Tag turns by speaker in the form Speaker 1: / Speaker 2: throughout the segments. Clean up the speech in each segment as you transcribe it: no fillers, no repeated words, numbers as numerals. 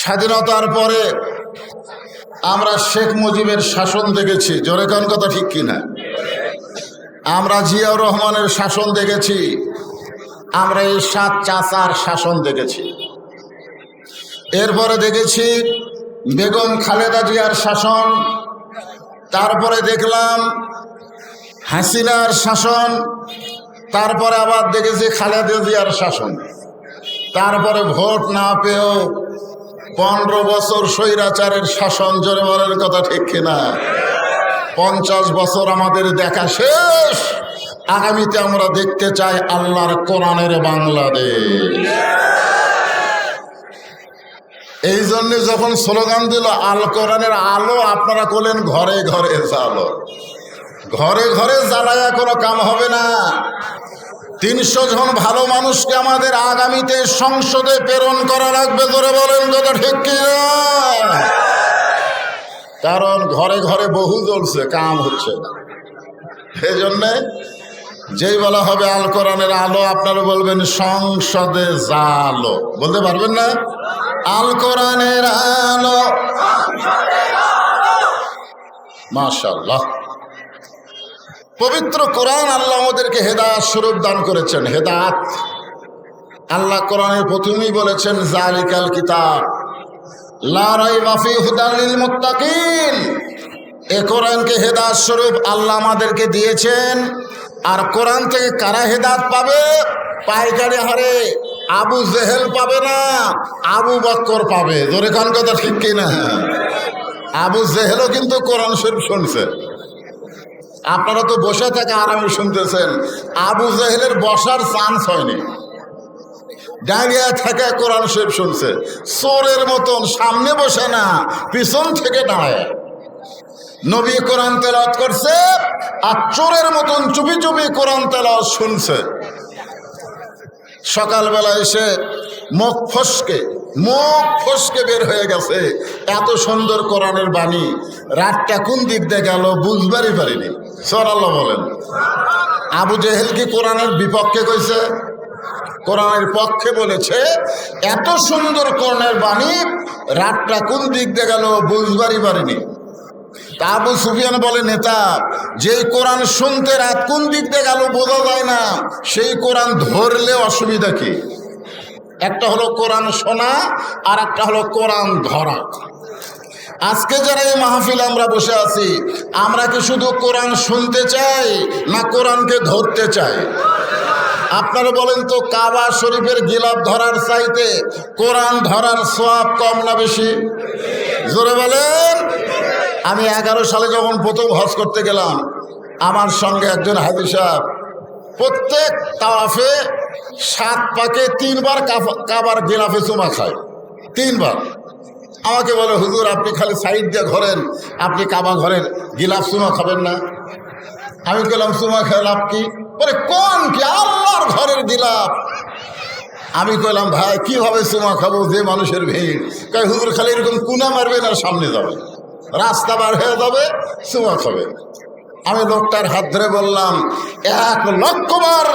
Speaker 1: স্বাধীনতার পরে আমরা শেখ মুজিবের শাসন দেখেছি, জোরে কোন কথা ঠিক কিনা? আমরা জিয়াউর রহমানের শাসন দেখেছি, আমরা এই 7 চাচার শাসন দেখেছি। এরপরে দেখেছি বেগম খালেদা জিয়ার শাসন, তারপরে দেখলাম হাসিনার শাসন, তারপরে আবার দেখেছি খালেদা জিয়ার শাসন। তারপরে ভোট না পেয়েও 15 বছর স্বৈরাচারের শাসন, জোরে বলার কথা ঠিক কিনা? 50 বছর আমাদের দেখা শেষ। আগামীতে আমরা দেখতে চাই আল্লাহর কোরআনের বাংলাদেশ। এই জন্য যখন স্লোগান দিল আল কোরআনের আলো, আপনারা বলেন ঘরে ঘরে জ্বালো। ঘরে ঘরে জ্বালায়া কোনো কাম হবে না। 300 জন ভালো মানুষকে আমাদের আগামীতে সংসদে প্রেরণ করা লাগবে, ধরে বলেন কথা ঠিক কিনা? কারণ ঘরে ঘরে বহু জ্বলছে, কাম হচ্ছে না। এই জন্যে যেই বলা হবে আল কোরআনের আলো, আপনারা বলবেন সংসদে জালো। বলতে পারবেন না? আল কোরআনের আলো। মাশাআল্লাহ, পবিত্র কোরআন আল্লাহ আমাদেরকে হেদায়েত স্বরূপ দান করেছেন। হেদায়েত আল্লাহ কোরআনের প্রথমেই বলেছেন জালিকাল কিতাব লা রাইবা ফীহি হুদাল লিল মুত্তাকিন। এই কোরআনকে হেদায়েত স্বরূপ আল্লাহ আমাদেরকে দিয়েছেন। আর কোরআন থেকে কারা হেদায়েত পাবে? পাইকারি হারে আবু জেহেল পাবে না, আবু বকর পাবে। জোরে কোন কথা ঠিক কিনা? আবু জেহেলও কিন্তু কোরআন শরীফ শুনছে। আপনারা তো বসে থেকে আরামে শুনতেছেন, আবু জেহেলের বসার চান্স হয়নি, দাঁড়িয়ে থেকে কোরআন শরীফ শুনছে। চোরের মতন সামনে বসে না, পিছন থেকে দাঁড়ায় নবী কোরআন তেলাওয়াত করছে, আর চোরের মতন চুপি চুপি কোরআন তেলাওয়াত শুনছে। সকালবেলা এসে মুখ ফসকে বের হয়ে গেছে, এত সুন্দর কোরআনের বাণী। রাতটা কোন দিক দিয়ে গেল বুঝবারই পারিনি। সুবহানাল্লাহ বলেন। আবু জেহেল কি কোরআনের বিপক্ষে কইছে? কোরআনের পক্ষে বলেছে। এত সুন্দর কোরআনের বাণী, রাতটা কোন দিক দিয়ে গেল বুঝবারই পারিনি। তা আবু সুফিয়ান বলে, নেতা, যেই কোরআন শুনতে রাত কোন দিক দিয়ে গেল বোঝা যায় না, সেই কোরআন ধরলে অসুবিধা কি? একটা হলো কোরআন শোনা, আর একটা হলো কোরআন ধরা। আজকে যারা এই মাহফিল আমরা বসে আছি, আমরা কি শুধু কোরআন শুনতে চাই না কোরআনকে ধরতে চাই? আপনারা বলেন তো, কাবা শরীফের গিলাফ ধরার চাইতে কোরআন ধরার সওয়াব কম না বেশি? জোরে বলেন। আমি 11 সালে যখন প্রথম হজ করতে গেলাম, আমার সঙ্গে একজন হাজী সাহেব প্রত্যেক তাওয়াফে 7 পাকে 3 বার কাবার গিলাফে চুমা খায়, 3 বার। আমাকে বলে, হুজুর আপনি খালি সাইড দিয়ে ঘোরেন, আপনি কাবা ঘরের গিলাফ চুমা খাবেন না? আমি বললাম, চুমা খেয়ে লাভ কি? বলে, কোন কি আল্লাহর ঘরের গিলাফ। আমি কইলাম, ভাই কিভাবে চুমা খাবো, যে মানুষের ভিড়। কয়, হুজুর খালি এরকম কুনা মারবেন আর সামনে যাবে, রাস্তা বার হয়ে যাবে, চুমা খাবে। আমি লোকটার হাত ধরে বললাম, 1 লক্ষ বার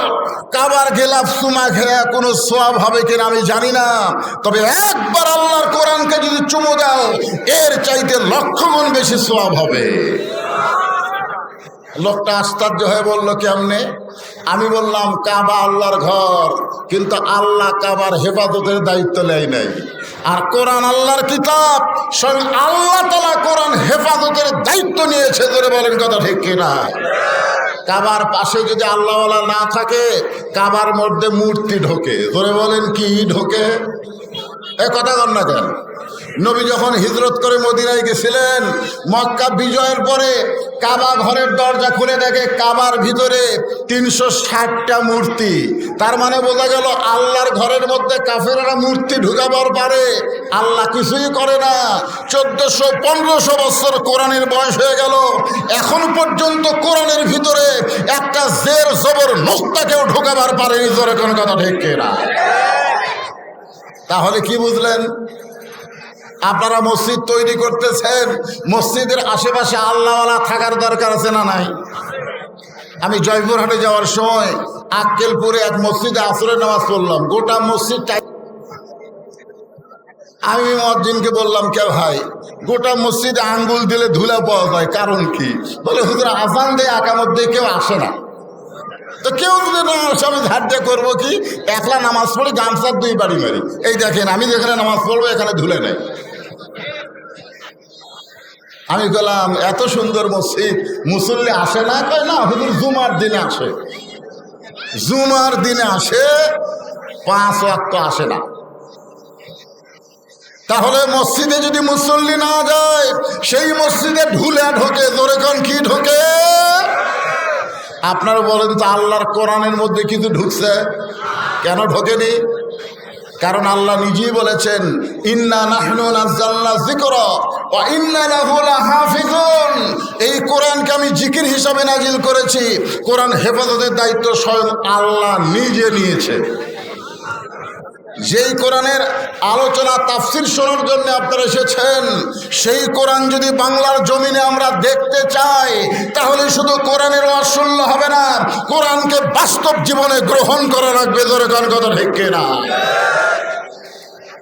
Speaker 1: কাবার গিলাফ চুমা খেয়ে কোনো সওয়াব হবে কিনা আমি জানি না, তবে একবার আল্লাহর কোরআনকে যদি চুমু দাও, এর চাইতে 1,00,000 গুণ বেশি সওয়াব হবে। লোকটা আশ্চর্য হয়ে বলল, কেমনে? আমি বললাম, কাবা আল্লাহর ঘর, কিন্তু আল্লাহ কাবার হেফাজতের দায়িত্ব নেয় নাই। আর কোরআন আল্লাহর কিতাব, স্বয়ং আল্লাহ তাআলা কোরআন হেফাজতের দায়িত্ব নিয়েছে। ধরে বলেন কথা ঠিক কিনা? কাবার পাশে যদি আল্লাহওয়ালা না থাকে, কাবার মধ্যে মূর্তি ঢোকে। ধরে বলেন কি ঢোকে? এ কথা কন না কেন? নবী যখন হিজরত করে মদিনায় গেছিলেন, মক্কা বিজয়ের পরে কাবা ঘরের দরজা খুলে দেখে কাবার ভিতরে 360টা মূর্তি। তার মানে বোঝা গেল আল্লাহর ঘরের মধ্যে কাফেররা মূর্তি ঢুকাবার পারে, আল্লাহ কিছুই করে না। 1400-1500 বছর কোরআনের বয়স হয়ে গেল, এখন পর্যন্ত কোরআনের ভিতরে একটা জের জবর নুক্তাকেও ঢুকাবার পারেনি। জোরে কোন কথা ঠিক কিনা? তাহলে কি বুঝলেন? আপনারা মসজিদ তৈরি করতেছেন, মসজিদের আশেপাশে আল্লাহওয়ালা থাকার দরকার আছে না নাই? আমি জয়পুরহাটে যাওয়ার সময় আক্কেলপুরে এক মসজিদে আসরের নামাজ পড়লাম। গোটা মসজিদ আমি মুয়াজ্জিনকে বললাম, কে ভাই, গোটা মসজিদে আঙ্গুল দিলে ধুলা পাওয়া যায়, কারণ কি? বলে হুজুর আজান দিয়ে আকামত দিয়ে কেউ আসে না, তো কেউ যদি না আসে আমি ঝাড় দিয়ে করবো কি? একলা নামাজ পড়ি, গামছার 2 বাড়ি মারি। এই দেখেন আমি যেখানে নামাজ পড়বো এখানে ধুলে নেই। আমি বললাম এত সুন্দর মসজিদ, মুসল্লি আসে না? কয় না হুজুর জুমার দিনে আসে, জুমার দিনে আসে, 5 ওয়াক্ত আসে না। তাহলে মসজিদে যদি মুসল্লি না যায়, সেই মসজিদে ধুলা ঢোকে, জোরে কোন কি ঢোকে? আপনারা বলেন তো আল্লাহর কোরআনের মধ্যে কিছু ঢুকছে? কেন ঢোকেনি? কারণ আল্লাহ নিজেই বলেছেন, ইন্না নাহনু নাযালনা যিকরা ওয়া ইন্না লাহু লাহাফিজুন। এই কোরআনকে আমি জিকির হিসাবে নাজিল করেছি, কোরআন হেফাজতের দায়িত্ব স্বয়ং আল্লাহ নিজে নিয়েছে। যেই কোরআনের আলোচনা তাফসির শোনার জন্য আপনারা এসেছেন, সেই কোরআন যদি বাংলার জমিনে আমরা দেখতে চাই, তাহলে শুধু কোরআনের ওয়াজ শুনলে হবে না, কোরআনকে বাস্তব জীবনে গ্রহণ করা লাগবে। জোরে কোন কথা ঠিক কিনা?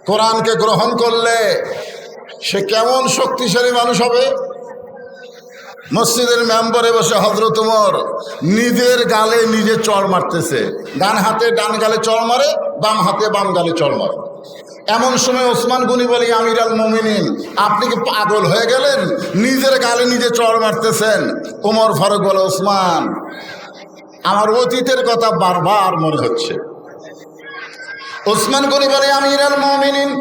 Speaker 1: কোরআনকে গ্রহণ করলে সে কেমন শক্তিশালী মানুষ হবে? মসজিদের মেম্বারে বসে হযরত ওমর নিজের গালে নিজে চড় মারতেছে, ডান হাতে ডান গালে চড় মারে, বাম হাতে বাম গালে চড় মারে। এমন সময় ওসমান গনি বলে, আমির আল মুমিনিন, আপনি কি পাগল হয়ে গেলেন? নিজের গালে নিজে চড় মারতেছেন। ওমর ফারুক বলে, ওসমান, আমার অতীতের কথা বারবার মনে হচ্ছে। ওসমান গনি বলে, আমির আল মুমিনিন,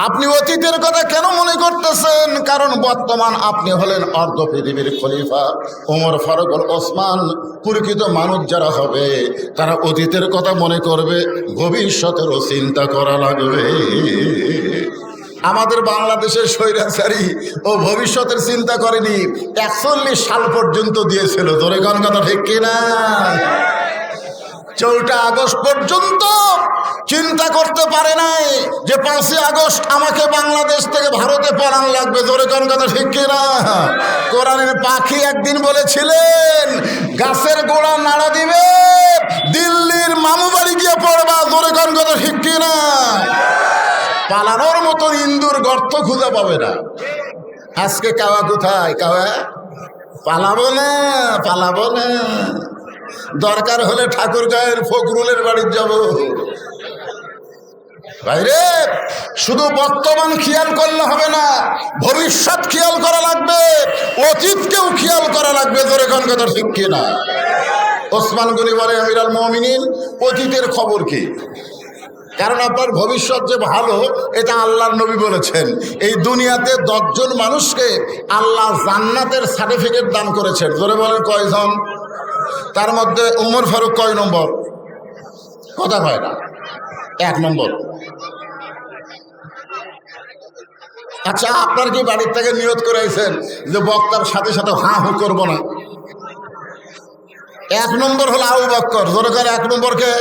Speaker 1: আপনি অতীতের কথা কেন মনে করতেছেন? কারণ বর্তমান আপনি হলেন অর্ধ পৃথিবীর খলিফা। ওমর ফারুক বল, ওসমান, প্রকৃত মানুষ যারা হবে তারা অতীতের কথা মনে করবে, ভবিষ্যতেরও চিন্তা করা লাগবে। আমাদের বাংলাদেশের স্বৈরাচারী ও ভবিষ্যতের চিন্তা করেনি, 41 সাল পর্যন্ত দিয়েছিল। ধরে কোন কথা ঠিক কিনা? 4 আগস্ট পর্যন্ত চিন্তা করতে পারে নাই যে 5 আগস্ট আমাকে বাংলাদেশ থেকে ভারতে পালান লাগবে। জোরে কোন কথা ঠিক কিনা? কোরআনের পাখি একদিন বলেছিলেন, গাছের গোড়া নাড়া দিবে, দিল্লির মামু বাড়ি গিয়ে পড়বা। জোরে কোন কথা ঠিক কিনা? পালানোর মতো ইন্দুর গর্ত খুঁজে পাবে না। আজকে কাওয়া কোথায়? কাওয়া পালাবো না, পালাবো না। দরকার হলে ঠাকুরগাঁয়ের ফখরুলের বাড়ি যাব। বাইরে শুধু বর্তমান খেয়াল করলে হবে না, ভবিষ্যৎ খেয়াল করা লাগবে, অতীতকেও খেয়াল করা লাগবে। ধরে কোন কথা ঠিক কিনা? ওসমান গনি বলে, আমির আল মুমিনিন, অতীতের খবর কি? কারণ আপনার ভবিষ্যৎ যে ভালো, এটা আল্লাহর নবী বলেছেন। এই দুনিয়াতে 10 জন মানুষকে আল্লাহ জান্নাতের সার্টিফিকেট দান করেছেন। জোরে বলেন কয়জন? তার মধ্যে উমর ফারুক কয় নম্বর? কথা কয় না, 1 নম্বর। আচ্ছা, আপনার কি বাড়ির থেকে নিয়ত করে আইছেন যে বক্তার সাথে সাথে হাঁ হু করবো না? 1 নম্বর হলো আবু বকর। জোরে 1 নম্বরকে।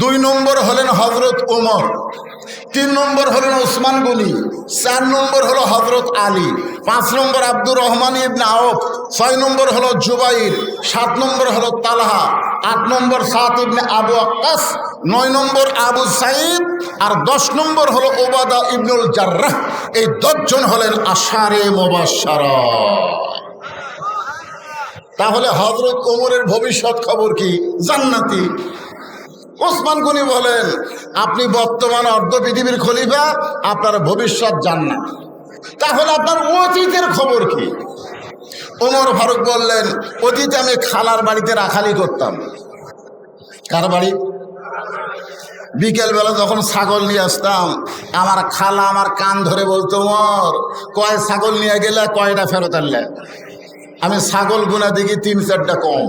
Speaker 1: 2 নম্বর হলেন হযরত ওমর, 3 নম্বর হলেন ওসমান গনি, 4 নম্বর হলো হযরত আলী, 5 নম্বর আব্দুর রহমান ইবনে আওফ, 6 নম্বর হলো জুবাইর, 7 নম্বর হলো তালহা, 8 নম্বর সাদ ইবনে আবু ওয়াক্কাস, 9 নম্বর আবু সাঈদ, আর 10 নম্বর হলো ওবাদা ইবনুল জাররাহ। এই 10 জন হলেন আশারে মুবাশশারা। তাহলে হযরত ওমরের ভবিষ্যৎ খবর কি? জান্নাতি। ওসমান গনি বলেন, আপনি বর্তমান অর্ধ পৃথিবীর খলিফা, আপনার ভবিষ্যৎ জান্নাত। তাহলে আপনার অতীতের খবর কি? ওমর ফারুক বললেন, অতীতে আমি খালার বাড়িতে রাখালি করতাম। কার বাড়ি? বিকেলবেলা যখন ছাগল নিয়ে আসতাম, আমার খালা আমার কান ধরে বলতো, ওমর, কয় ছাগল নিয়ে গেলে, কয়টা ফেরত আনলে? আমি ছাগল গুনা দেখি 3-4টা কম।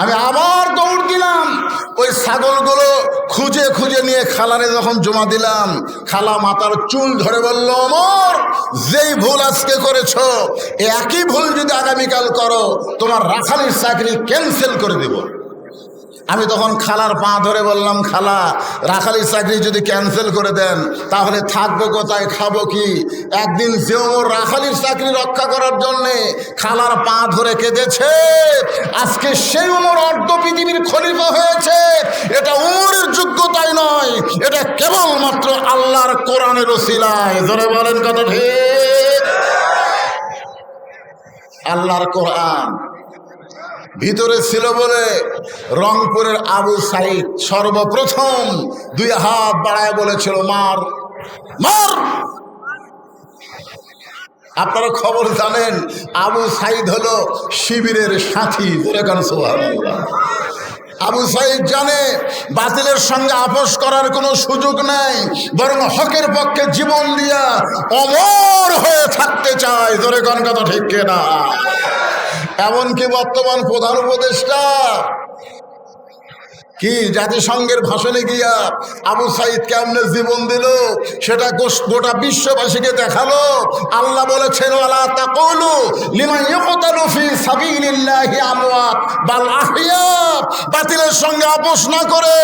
Speaker 1: আমি আবার দৌড় দিলাম, ওই ছাগলগুলো খুঁজে খুঁজে নিয়ে খালারে যখন জমা দিলাম, খালা মাথার চুল ধরে বলল, ওমর, যেই ভুল আজকে করেছো, একই ভুল যদি আগামীকাল করো, তোমার রাখালির চাকরি ক্যান্সেল করে দেব। আমি তখন খালার পা ধরে বললাম, খালা রাখালির চাকরি যদি ক্যান্সেল করে দেন তাহলে থাকবো কোথায়, খাবো কি? একদিন যে ওমর রাখালির চাকরি রক্ষা করার জন্যে খালার পা ধরে কেঁদেছে, আজকে সেই ওমর অর্ধ পৃথিবীর খলিফা হয়েছে। এটা ওমরের যোগ্যতাই নয়, এটা কেবলমাত্র আল্লাহর কোরআনের ওসিলায়। ধরে বলেন কথা ঠিক? আল্লাহর কোরআন ভিতরে ছিল বলে রংপুরের আবু সাইদ সর্বপ্রথম 2 হাত বাড়ায় বলেছিল, মার মার। আপনারা খবর জানেন, আবু সাইদ হলো শিবিরের সাথী। আবু সাইদ জানে বাতিলের সঙ্গে আপোষ করার কোনো সুযোগ নেই, বরং হকের পক্ষে জীবন দিয়া অমর হয়ে থাকতে চায়। ধরে কোন কথা ঠিক কিনা? এমনকি বর্তমান প্রধান উপদেষ্টা কি জাতিসংঘের ভাষণে গিয়া আবু সাইদ কেমনে জীবন দিল সেটা গোটা বিশ্ববাসীকে দেখালো। আল্লাহ বলেছেন, ওয়ালা তাকুলু লিমান ইউকতালু ফি সাবিলিল্লাহি আমওয়াত বাল আহইয়া। বাতিলের সঙ্গে আপোষ না করে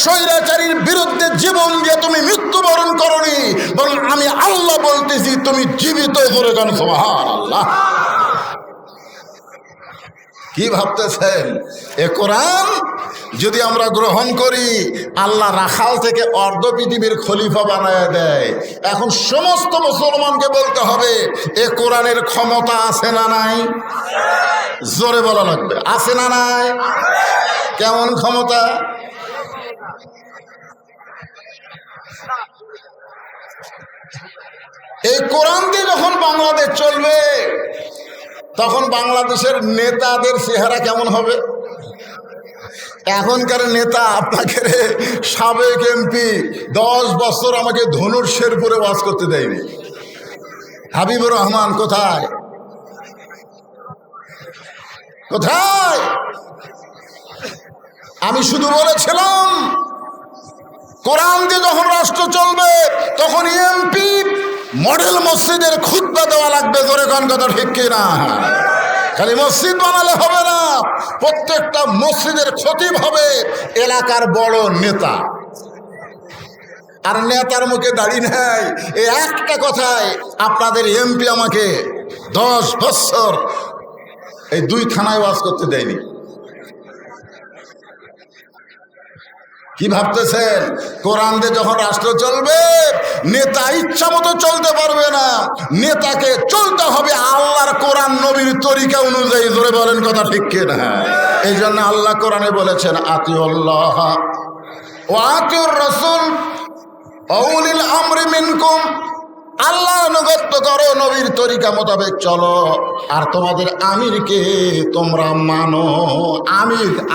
Speaker 1: স্বৈরাচারীর বিরুদ্ধে জীবন দিয়ে তুমি মৃত্যুবরণ করনি, বরং আমি আল্লাহ বলতেছি তুমি জীবিত। করে গান সুবহানাল্লাহ। কি ভাবতেছেন? এ কোরআন যদি আমরা গ্রহণ করি, আল্লাহ রাখাল থেকে অর্ধ পৃথিবীর খলিফা বানায় দেয়। এখন সমস্ত মুসলমানকে বলতে হবে, এ কোরআনের ক্ষমতা আছে না নাই? জোরে বলা লাগবে, আছে না নাই? কেমন ক্ষমতা? এই কোরআন দিয়ে যখন বাংলাদেশ চলবে, তখন বাংলাদেশের নেতাদের চেহারা কেমন হবে? এখনকার নেতা আপনাকে সাবেক এমপি 10 বছর আমাকে ধনুর শেরপুরে ওয়াজ করতে দেয়নি। হাবিবুর রহমান কোথায় কোথায়? আমি শুধু বলেছিলাম কোরআন দিয়ে যখন রাষ্ট্র চলবে, তখন এমপি মডেল মসজিদের খুতবা দেওয়া লাগবে। জোরে কোন কথা ঠিক কিনা? খালি মসজিদ বানালে হবে না, প্রত্যেকটা মসজিদের খতিব হবে এলাকার বড় নেতা। আর নেতার মুখে দাড়ি নেই, এই একটা কথায় আপনাদের এমপি আমাকে 10 বছর এই 2 থানায় ওয়াজ করতে দেয়নি। কি ভাবতেছেন? কোরআন দিয়ে যখন রাষ্ট্র চলবে, নেতা ইচ্ছা মতো চলতে পারবে না, নেতাকে চলতে হবে আল্লাহর কোরআন নবীর তরিকা অনুযায়ী। জোরে বলেন কথা ঠিক কিনা? এই জন্য আল্লাহ কোরআনে বলেছেন, আতিউল্লাহ ওয়া আতিউর রাসূল ওয়া উলিল আমরি মিনকুম। আল্লাহ আনুগত্য করো, নবীর তরিকা মোতাবেক চলো, আর তোমাদের আমিরকে তোমরা মানো।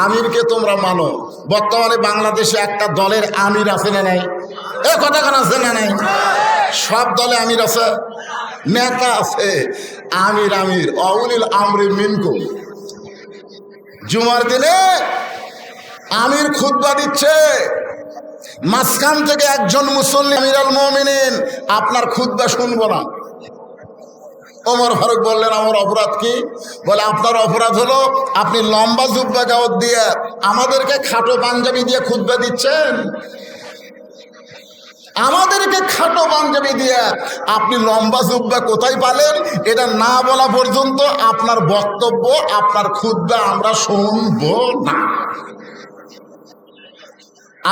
Speaker 1: আমিরকে তোমরা মানো। বর্তমানে বাংলাদেশে একটা দলের আমির আছে না নাই? এ কথা কেন আছে না নাই? সব দলে আমির আছে, নেতা আছে, আমির অউলিল আমরি মিনকুম। জুমার দিনে আমির খুতবা দিচ্ছে, মাঝখান থেকে একজন মুসল্লি, আমিরুল মুমিনিন, আপনার খুতবা শুনবো না। ওমর ফারুক বললেন, আমার অপরাধ কি? বলে, আপনার অপরাধ হলো আপনি লম্বা জুব্বা গাওয়াত দিয়ে আমাদেরকে খাটো পাঞ্জাবি দিয়ে খুতবা দিচ্ছেন। আমাদেরকে খাটো পাঞ্জাবি দিয়ে আপনি লম্বা জুব্বা কোথায় পালেন? এটা না বলা পর্যন্ত আপনার বক্তব্য, আপনার খুতবা আমরা শুনবো না।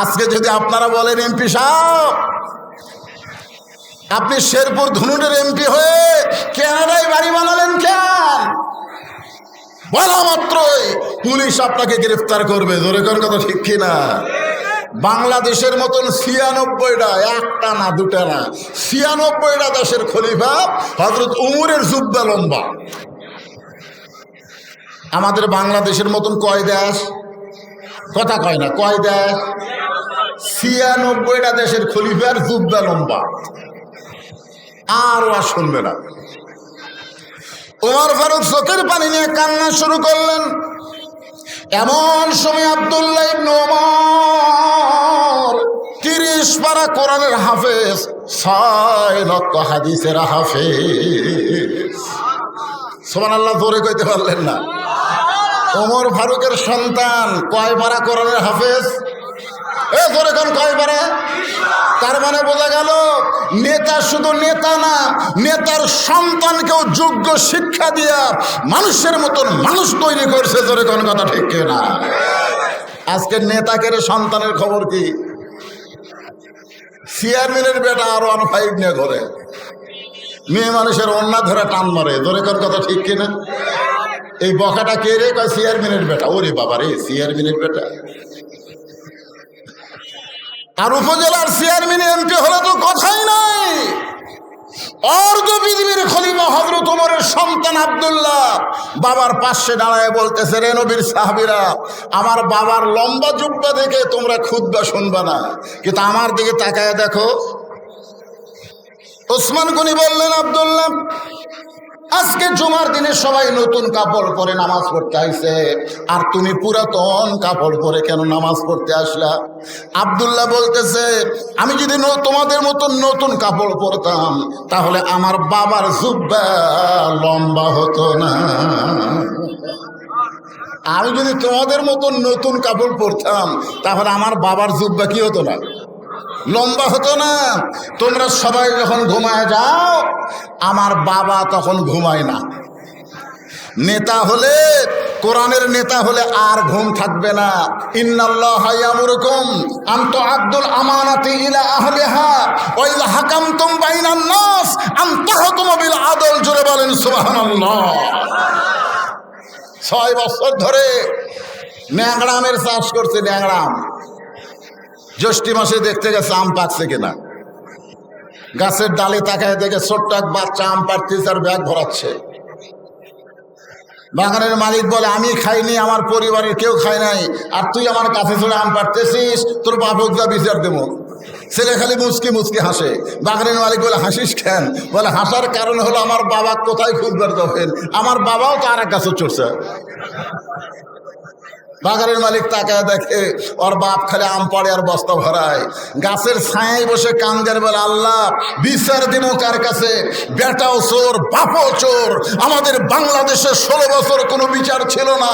Speaker 1: আজকে যদি আপনারা বলেন, এমপি সাহেব আপনি শেরপুর ধনুরের এমপি হয়ে কানাডায় বাড়ি বানালেন কেন? বলা মাত্রই পুলিশ আপনাকে গ্রেফতার করবে। জোরে কোন কথা ঠিক কিনা? বাংলাদেশের মতন 96টা, একটা না দুটা না, 96টা দেশের খলিফা হযরত উমরের জুব্বা লম্বা। আমাদের বাংলাদেশের মতন কয় দেশ? কথা কয় না, কয় দেশ? 96টা দেশের খলিফার জুব্বা লম্বা। আর ওয়া শুনবে না। ওমর ফারুক চোখের পানি নিয়ে কান্না শুরু করলেন। এমন সময় আব্দুল্লাহ ইবনে ওমর 30 পারা কোরআনের হাফেজ, 6 লক্ষ হাদিসের হাফেজ। সুবহানাল্লাহ, জোরে কইতে পারলেন না? ওমর ফারুকের সন্তান কয় পারা কোরআনের হাফেজ? ধরে কোন কয় পারা? তার মানে বোঝা গেল নেতা শুধু নেতা না, নেতার সন্তানকেও যোগ্য শিক্ষা দিয়া মানুষের মতন মানুষ তৈরি করছে। ধরে কোন কথা ঠিক না? আজকের নেতাকে সন্তানের খবর কি? চেয়ারম্যানের বেটা আর 1.5 নিয়ে ঘরে, মেয়ে মানুষের অন্যা ধরে টান মারে। ধরে কোন কথা ঠিক কিনা? এই বকাটা কে রে? কয় চেয়ারম্যানের বেটা। ওরে বাবা রে, চেয়ারম্যানের বেটা। আর উপজেলার চেয়ারম্যান এমপি হলে তো কথাই নাই। অর্ধ পৃথিবীর খলিফা হযরত ওমরের সন্তান আব্দুল্লাহ বাবার পাশে দাঁড়ায় বলতেছে, রে নবীর সাহাবীরা, আমার বাবার লম্বা জুব্বা দেখে তোমরা খুতবা শুনবা না, কিন্তু আমার দিকে তাকায় দেখো। ওসমান গনি বললেন, আব্দুল্লাহ, আজকে জুমার দিনে সবাই নতুন কাপড় পরে নামাজ পড়তে আইছে, আর তুমি পুরাতন কাপড় পরে কেন নামাজ পড়তে আসলা? আব্দুল্লাহ বলতেছে, আমি যদি তোমাদের মতো নতুন কাপড় পরতাম তাহলে আমার বাবার জুব্বা লম্বা হতো না। আমি যদি তোমাদের মতো নতুন কাপড় পরতাম তাহলে আমার বাবার জুব্বা কি হতো না? লম্বা হতো না। তোমরা সবাই যখন ঘুমায় যাও, আমার বাবা তখন ঘুমায় না। নেতা হলে, কোরআনের নেতা হলে আর ঘুম থাকবে না। ইন্নাল্লাহা ইয়ামুরুকুম আন তুআদ্দুল আমানাতি ইলা আহলিহা ওয়া ইযা হাকামতুম বাইনান নাস আন তাহকুমু বিল আদল। জোরে বলেন সুবহানাল্লাহ। 6 বছর ধরে ন্যাংরামের চাষ করছে। ন্যাংরাম জ্যৈষ্ঠী মাসে দেখতে গেছে আম পাকছে কিনা। গাছের ডালে তাকায় দেখে ছোট্ট এক বাচ্চা আম পাড়তেছে আর ব্যাগ ভরাচ্ছে। বাগানের মালিক বলে, আমি খাইনি, আমার পরিবারের কেউ খায় নাই, আর তুই আমার কাছে চলে আম পাড়তেছিস, তোর বাপক যা বিচার দেবো। ছেলে খালি মুচকি মুচকি হাসে। বাগানের মালিক বলে, হাসিস কেন? বলে, হাসার কারণ হলো আমার বাবা কোথায় খুঁজবার যাবেন, আমার বাবাও তো আর এক গাছে চড়ছে। বাগানের মালিক তাকায় দেখে ওর বাপ খালি আম পাড়ে আর বস্তা ভরায়। গাছের ছায়ায় বসে কান্দের বলে, আল্লাহ, বিচার দিব কার কাছে? বেটাও চোর, বাপও চোর। আমাদের বাংলাদেশে 16 বছর কোনো বিচার ছিল না।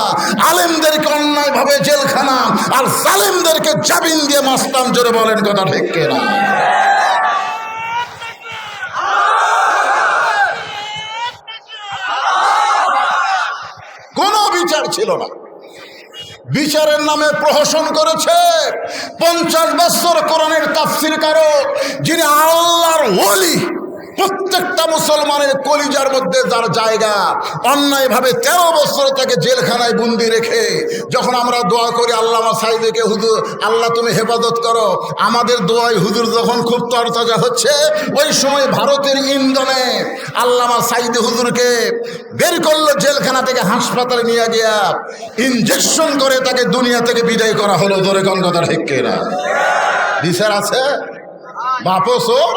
Speaker 1: আলেমদেরকে অন্যায়ভাবে জেলখানা, আর জালেমদেরকে জামিন দিয়ে মাস্তান। জোরে বলেন কথা ঠিক কিনা? কোনো বিচার ছিল না। বিচারের নামে প্রহসন করেছে 50 বছর কোরআনের তাফসীর কারো, যিনি আল্লাহর ওলি, প্রত্যেকটা মুসলমানের কলিজার মধ্যে যার জায়গা, অন্যায়ভাবে 13 বছর তাকে জেলখানায় বন্দি রেখে যখন আমরা দোয়া করি আল্লামা সাইদিকে, হুজুর আল্লাহ তুমি হেফাজত করো, আমাদের দোয়ায় হুজুর যখন খুব তরতাজা হচ্ছে, ওই সময় ভারতের ইন্ধনে আল্লামা সাইদি হুজুরকে বের করলো জেলখানা থেকে, হাসপাতালে নিয়ে গিয়া ইনজেকশন করে তাকে দুনিয়া থেকে বিদায় করা হলো। ধরে কোন কথা ঠিক কিনা? বিচার আছে? বাপও চোর,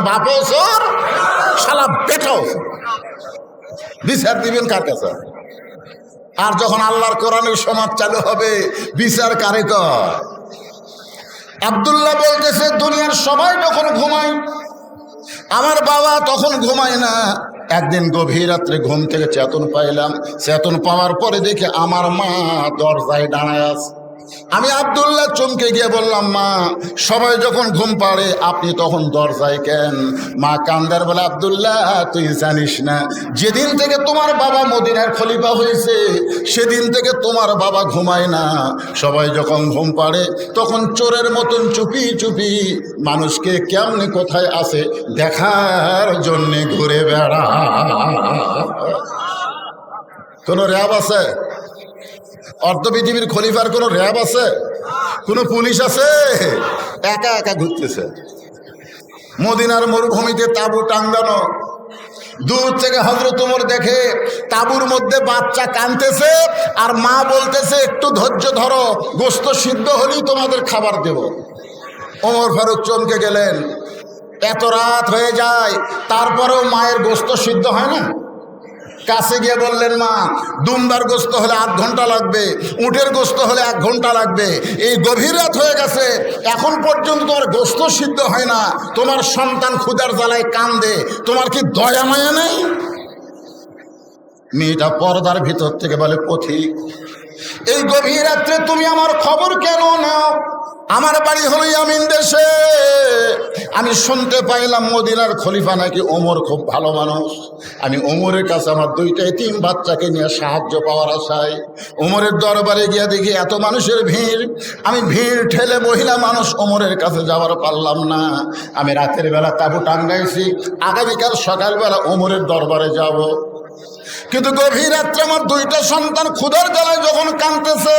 Speaker 1: বাপও চোর, শালা বেটাও। বিচার দিবেন কার কাছে? আর যখন আল্লাহর কোরআনের সমাজ চালু হবে, বিচার কারে কয়? আব্দুল্লাহ বলতেছে, দুনিয়ার সবাই যখন ঘুমায়, আমার বাবা তখন ঘুমায় না। একদিন গভীর রাত্রে ঘুম থেকে চেতন পাইলাম। চেতন পাওয়ার পরে দেখে আমার মা দরজায় দাঁড়ায় আছে। আমি আব্দুল্লাহ চমকে গিয়ে বললাম, মা, সবাই যখন ঘুম পাড়ে আপনি তখন দরজায় কেন? মা কান্দার বলে, আব্দুল্লাহ, তুই জানিস না, যেদিন থেকে তোমার বাবা মদিনার খলিফা হয়েছে সেদিন থেকে তোমার বাবা ঘুমায় না। সবাই যখন ঘুম পাড়ে তখন চোরের মতন চুপি চুপি মানুষকে কেমনে কোথায় আছে দেখার জন্যে ঘুরে বেড়া। কোন র্যাব আছে? অর্ধ পৃথিবীর খলিফার কোন র্যাব আছে? কোন পুলিশ আছে? একা একা ঘুরতেছে। মদিনার মরুভূমিতে তাঁবু টাঙ্গানো। দূর থেকে হযরত ওমর দেখে তাঁবুর মধ্যে বাচ্চা কাঁদতেছে, আর মা বলতেছে, একটু ধৈর্য ধরো, গোশত সিদ্ধ হলেই তোমাদের খাবার দেব। ওমর ফারুক চমকে গেলেন। এত রাত হয়ে যায়, তারপরেও মায়ের গোশত সিদ্ধ হয় না। কাছে গিয়ে বললেন, মা, দুম্বার গোশত হলে 8 ঘন্টা লাগবে, উটের গোশত হলে 1 ঘন্টা লাগবে। এই গভীর রাত হয়ে গেছে, এখন পর্যন্ত তোমার গোশত সিদ্ধ হয় না, তোমার সন্তান ক্ষুধার জ্বালায় কান্দে, তোমার কি দয়া মায়া নেই? মেয়েটা পর্দার ভিতর থেকে বলে, পথিক, এই গভীর রাত্রে তুমি আমার খবর কেন নাও? আমার বাড়ি হলো ইয়ামিন দেশে। আমি শুনতে পাইলাম মদিনার খলিফা নাকি ওমর খুব ভালো মানুষ। আমি ওমরের কাছে আমার দুইটা এতিম বাচ্চাকে নিয়ে সাহায্য পাওয়ার আশায় ওমরের দরবারে গিয়ে দেখি এত মানুষের ভিড়। আমি ভিড় ঠেলে মহিলা মানুষ ওমরের কাছে যাওয়ার পারলাম না। আমি রাতের বেলা তাবু টাঙ্গাইছি, আগামীকাল সকালবেলা ওমরের দরবারে যাব। কিন্তু গভীর রাত্রে আমার দুইটা সন্তান ক্ষুধার জ্বালায় যখন কাঁদতেছে,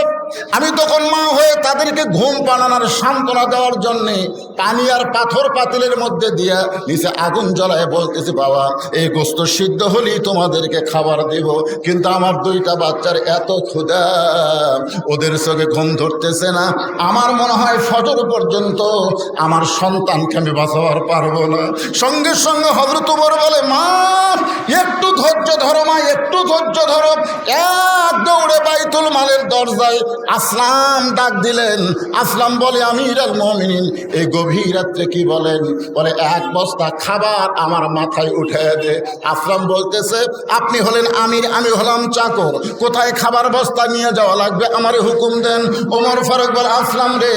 Speaker 1: আমি তখন মা হয়ে তাদেরকে ঘুম পাড়ানোর সান্ত্বনা দেওয়ার জন্যে পানি আর পাথর পাতিলের মধ্যে দিয়া নিচে আগুন জ্বালায় বলতেছি, বাবা এই গোস্ত সিদ্ধ হলেই তোমাদেরকে খাবার দেব। কিন্তু আমার দুইটা বাচ্চার এত ক্ষুধা, ওদের চোখে ঘুম ধরতেছে না। আমার মনে হয় ফজর পর্যন্ত আমার সন্তানকে আমি বাঁচাবার পারবো না। সঙ্গে সঙ্গে হযরত ওমর বলে, মা একটু ধৈর্য ধরো, মা একটু ধৈর্য ধরো। এক দৌড়ে বাইতুল মালের দরজায় আসলাম ডাক দিলেন। আসলাম বলে, আমির আল মুমিনিন, এই গভীর রাত্রে কি বলেন? বলে, এক বস্তা খাবার আমার মাথায় উঠে দে। আসলাম বলতেছে, আপনি হলেন আমির, আমি হলাম চাকর, কোথায় খাবার বস্তা নিয়ে যাওয়া লাগবে আমারে হুকুম দেন। ওমর ফারুক বলে, আসলাম রে,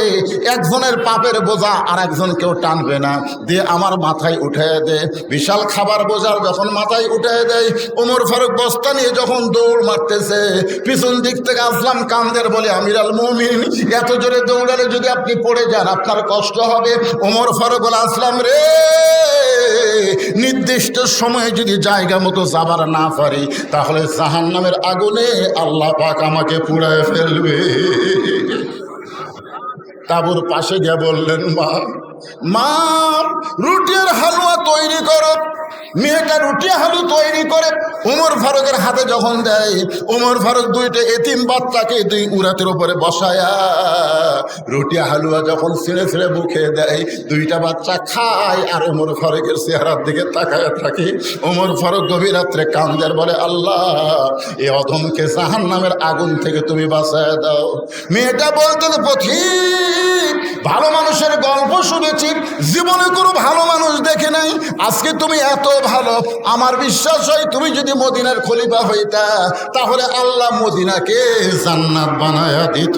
Speaker 1: একজনের পাপের বোঝা আর একজন কেউ টানবে না, দিয়ে আমার মাথায় উঠে দে। বিশাল খাবার বোঝার যখন মাথায় উঠে দেয়, ওমর ফারুক বস্তা নিয়ে যখন দৌড় মারতেছে, পিছন দিক থেকে আসলাম কান্দের বলে, আমির আল মুমিনিন, এত জোরে দৌড়ালে যদি আপনি পড়ে যান আপনার কষ্ট হবে। ওমর ফারুক বলে, আসলাম রে, নির্দিষ্ট সময়ে যদি জায়গা মতো যাবার না পারি তাহলে জাহান্নামের আগুনে আল্লাহ পাক আমাকে পুড়ায় ফেলবে। তাবুর পাশে গিয়ে বললেন, মা মা রুটির হালুয়া তৈরি করো। মেয়েটা রুটি হালু তৈরি করে ওমর ফারুকের হাতে যখন দেয়, ওমর ফারুক দুইটা এতিম বাচ্চাকে দুই উরাতের উপরে বসায়া রুটি হালুয়া যখন ছিঁড়ে ছিঁড়ে মুখে দেয়, দুইটা বাচ্চা খায় আর ওমর ফারুকের চেহারার দিকে তাকায় থাকে। ওমর ফারুক গভীর রাত্রে কান্দের বলে, আল্লাহ এ অধমকে জাহান্নামের আগুন থেকে তুমি বাঁচায় দাও। মেয়েটা বলতে, পথিক, ভালো মানুষের গল্প শুনেছি, জীবনে কোনো ভালো মানুষ দেখে নাই, আজকে তুমি এত ভালো, আমার বিশ্বাস হয় তুমি যদি মদিনার খলিফা হইতা তাহলে আল্লাহ মদিনাকে জান্নাত বানায়া দিত।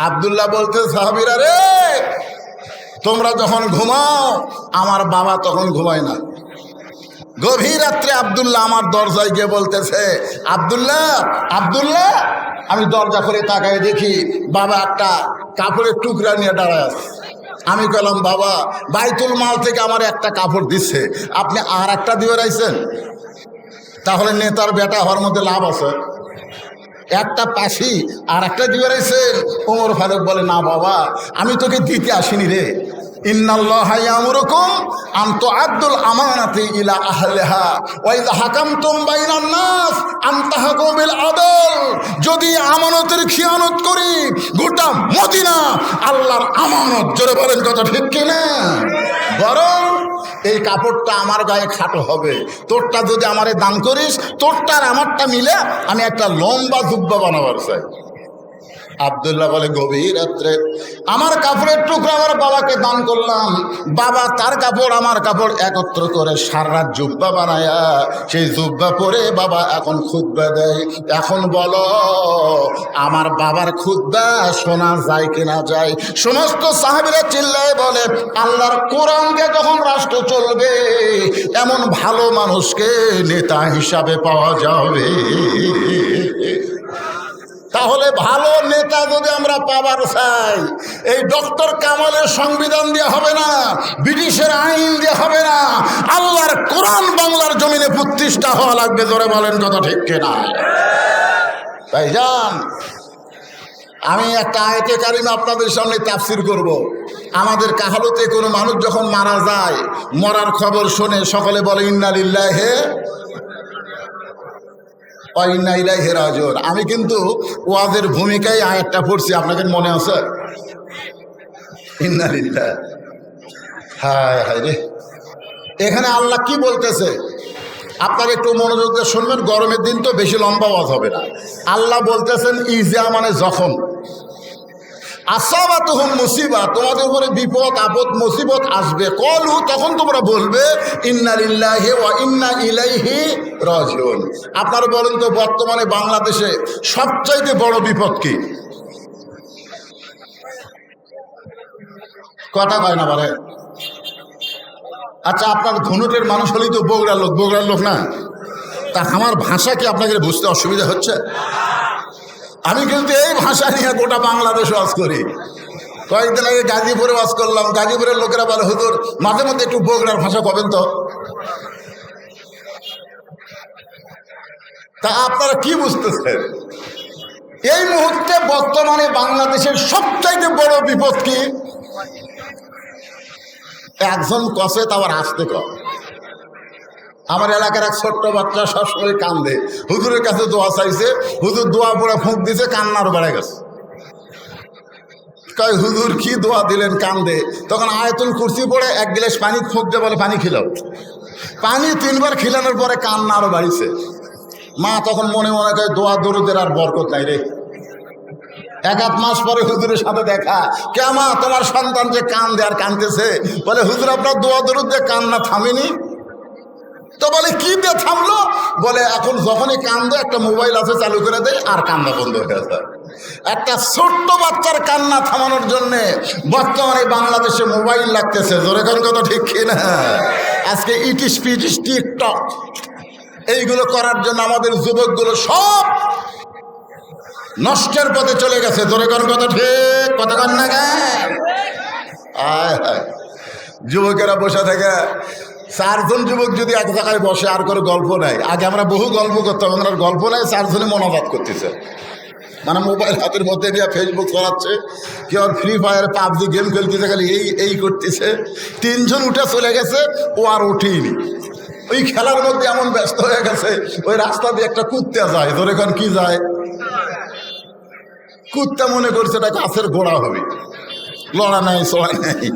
Speaker 1: আব্দুল্লাহ বলতে, সাহাবীরা রে, তোমরা যখন ঘুমাও আমার বাবা তখন ঘুমায় না। গভীর রাত্রে আব্দুল্লাহ আমার দরজায় গিয়ে বলতেছে, আব্দুল্লাহ আব্দুল্লাহ। আমি দরজা করে তাকায় দেখি বাবা একটা কাপড়ের টুকরা নিয়ে দাঁড়ায় আছে। আমি বললাম, বাবা বাইতুল মাল থেকে আমার একটা কাপড় দিচ্ছে, আপনি আর একটা দিয়ে রাখছেন, তাহলে নেতার বেটা হওয়ার মধ্যে লাভ আছে। একটা পাশি আর একটা দিয়ে রাখছেন। ওমর ফারুক বলে, না বাবা, আমি তোকে দিতে আসিনি রে। ইন্নাল্লাহা ইয়ামুরুকুম আন তুআদ্দুল আমানাতি ইলা আহলিহা ওয়া ইযা হাকামতুম বাইনান নাস আন তাহকুমু বিল আদল। যদি আমানতের খিয়ানত করি, গোটা মদিনা আল্লাহর আমানত। জোরে বলেন কথা ঠিক কিনা? বরং এই কাপড়টা আমার গায়ে খাটো হবে, তোরটা যদি আমারে দান করিস, তোরটা আর আমারটা মিলে আমি একটা লম্বা জুব্বা বানাবার চাই। আব্দুল্লাহ বলে, গভীর রাত্রে আমার কাপড়ের টুকরা আমার বাবাকে দান করলাম, বাবা তার কাপড় আমার কাপড় একত্র করে সারা জুব্বা বানায়া সেই জুব্বা পরে বাবা এখন খুতবা দেয়। এখন বলো আমার বাবার খুতবা শোনা যায় কিনা যায়? সমস্ত সাহাবীরা চিল্লায় বলে, আল্লাহর কোরআনকে যখন রাষ্ট্র চলবে এমন ভালো মানুষকে নেতা হিসাবে পাওয়া যাবে। তাহলে ভালো নেতা যদি আমরা পাবার চাই, এই ডক্টর কামালের সংবিধান দিয়ে হবে না, ব্রিটিশের আইন দিয়ে হবে না, আল্লাহর কোরআন বাংলার জমিনে প্রতিষ্ঠা হওয়া লাগবে। জোরে বলেন কথা ঠিক কিনা? তাই যান, আমি একটা আয়াতে কারিমা আপনাদের সামনে তাফসীর করব। আমাদের কাহালতে কোনো মানুষ যখন মারা যায়, মরার খবর শুনে সকলে বলে, ইন্না লিল্লাহি ওয়া ইন্না ইলাইহি রাজিউন। আমি কিন্তু ওয়াজের ভূমিকায় আয়াতটা পড়ছি, আপনাদের মনে আছে? ইন্না লিল্লাহি, হায় হায় রে। এখানে আল্লাহ কি বলতেছে আপনারা একটু মনোযোগ দিয়ে শুনবেন, গরমের দিন তো বেশি লম্বা ওয়াজ হবে না। আল্লাহ বলতেছেন ইজা মানে যখন, আসাবাতুহুম মুসিবা, তোমাদের উপরে বিপদ আপদ মুসিবত আসবে, কলু, তখন তোমরা বলবে ইন্না লিল্লাহি ওয়া ইন্না ইলাইহি রাজিউন। আপনারা বলেন তো বর্তমানে বাংলাদেশে সবচাইতে বড় বিপদ কি? কথা কয় না বলে। আচ্ছা, আপনার ধনুটের মানুষ হলেই তো বগুড়ার লোক না? তা আমার ভাষা কি আপনাকে বুঝতে অসুবিধা হচ্ছে? আমি কিন্তু এই ভাষা নিয়ে গোটা বাংলাদেশ ওয়াজ করি। কয়েকদিন আগে গাজীপুরে ওয়াজ করলাম, গাজীপুরের লোকেরা বলে হুজুর মাঝে মধ্যে একটু বগুড়ার ভাষা কবেন তো। তা আপনারা কি বুঝতেছেন? এই মুহূর্তে বর্তমানে বাংলাদেশের সবচাইতে বড় বিপদ কি? একজন কষে তা আবার আসতে কর। আমার এলাকার এক ছোট্ট বাচ্চা সবসময় কান্দে, হুজুরের কাছে দোয়া চাইছে, হুজুর দোয়া পড়ে ফুঁক দিছে, কান্নার বেড়ে গেছে। কয় হুজুর কি দোয়া দিলেন? কান্দে। তখন আয়াতুল কুরসি পড়ে এক গ্লাস পানি ফুঁক দিয়ে বলে পানি খিলাও। পানি 3 বার খিলানোর পরে কান্না আরো বাড়িছে। মা তখন মনে মনে কয় দোয়া দরুদের আর বরকত নাই রে। 1-1 মাস পরে হুজুরের সাথে দেখা, কে মা তোমার সন্তান যে কান্দে আর কান্দতেছে? বলে হুজুর আপনার দোয়া দরুদ দিয়ে কান্না থামেনি। তো বলে কি দিয়ে থামলো? বলে এখন যখনই কান্দে একটা মোবাইল আছে চালু করে দেয় আর কান্না বন্ধ হয়ে যায়। একটা ছোট্ট বাচ্চার কান্না থামানোর জন্য বর্তমানে বাংলাদেশে মোবাইল লাগতেছে। জোরে কোন কথা ঠিক কিনা? আজকে ইটিস পিটিস টিকটক এইগুলো করার জন্য আমাদের যুবকগুলো সব নষ্টের পথে চলে গেছে। জোরে কোন কথা ঠিক, কথা কন না গায়। যুবকেরা বসে থাকে, 4 জন যুবক যদি এক জায়গায় বসে আর করে গল্প নাই। আগে আমরা বহু গল্প করতাম, আমরা গল্প নাই, 4 জনে মনোবাদ করতেছে। মানে মোবাইল হাতের মধ্যে নিয়ে ফেসবুক চালাচ্ছে, কেউ ফ্রি ফায়ার পাবজি গেম খেলতেছে, খালি এই করতেছে। 3 জন উঠে চলে গেছে, ও আর উঠেইনি। ওই খেলার মধ্যে এমন ব্যস্ত হয়ে গেছে, ওই রাস্তা দিয়ে একটা কুত্তা যায়। ধরে এখন কি যায়? কুত্তা মনে করছে এটা গাছের গোড়া হবে, লড়া নাই সবাই নাই,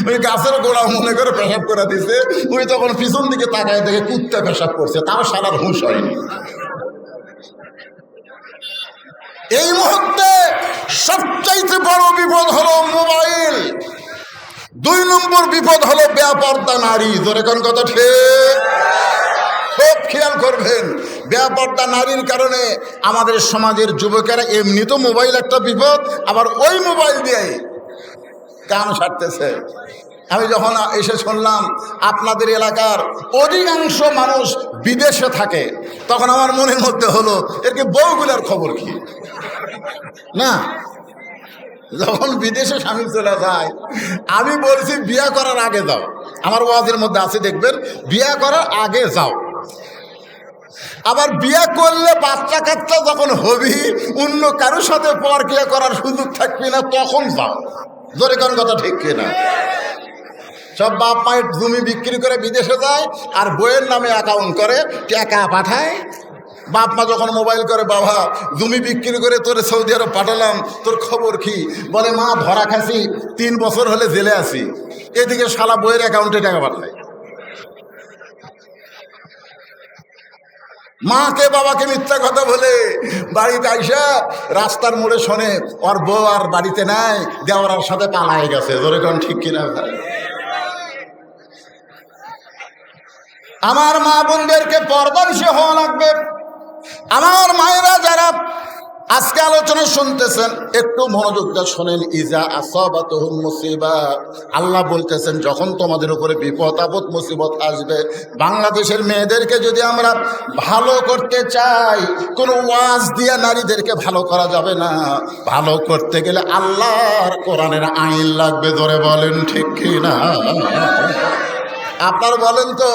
Speaker 1: ওই গাছের গোড়া মনে করে পেশাব করে দিছে। ওই তখন পিছন দিকে তাকায় দেখে কুত্তা পেশাব করছে, তাও সারার হুঁশ হয়নি। এই মুহূর্তে সবচাইতে বড় বিপদ হলো মোবাইল। 2 নম্বর বিপদ হলো বেপরদা নারী। ধরে কোন কথা ঠিক, খুব খেয়াল করবেন। বেপরদা নারীর কারণে আমাদের সমাজের যুবকেরা এমনি তো মোবাইল একটা বিপদ, আবার ওই মোবাইল দিয়ে কান সারতেছে। আমি যখন এসে শুনলাম আপনাদের এলাকার অধিকাংশ মানুষ বিদেশে থাকে, তখন আমার মনের মধ্যে হলো এরকে বউগুলার খবর কি না। যখন বিদেশে স্বামী চলে যায়, আমি বলছি বিয়ে করার আগে যাও। আমার ওয়াজের মধ্যে আছে, দেখবেন, বিয়ে করার আগে যাও। আবার বিয়ে করলে বাচ্চা কাচ্চা যখন হবি, অন্য কারোর সাথে পরক্রিয়া করার সুযোগ থাকবে না, তখন যাও। জোরে কোন কথা ঠিক কিনা? সব বাপ মায়ের জমি বিক্রি করে বিদেশে যায়, আর বইয়ের নামে অ্যাকাউন্ট করে, টাকা পাঠায়। বাপ মা যখন মোবাইল করে, বাবা জমি বিক্রি করে তোর সৌদি আরব পাঠালাম, তোর খবর কি? বলে মা ধরা খাসি, 3 বছর হলে জেলে আছি। এদিকে শালা বইয়ের অ্যাকাউন্টে টাকা পাঠায়। মাকে বাবাকে মিথ্যা কথা বলে বাড়িতে আইসা রাস্তার মোড়ে শোনে ওর বউ আর বাড়িতে নাই, দেওয়ার সাথে পালায় গেছে। ধরে কোন ঠিক কিনা? আমার মা বোনদেরকে পর্দানিশী হওয়া লাগবে। আমার মায়েরা যারা আজকে আলোচনা শুনতেছেন, একটু মনোযোগ দিয়ে শোনেন। ইজা আসাবাতুহুম মুসিবা, আল্লাহ বলতেছেন যখন তোমাদের উপরে বিপদ আপদ মুসিবত আসবে, বাংলাদেশের মেয়েদেরকে যদি আমরা ভালো করতে চাই, কোনো ওয়াজ দিয়ে নারীদেরকে ভালো করা যাবে না। ভালো করতে গেলে আল্লাহর কোরআনের আইন লাগবে। ধরে বলেন ঠিক কিনা? আপনার বলেন তো,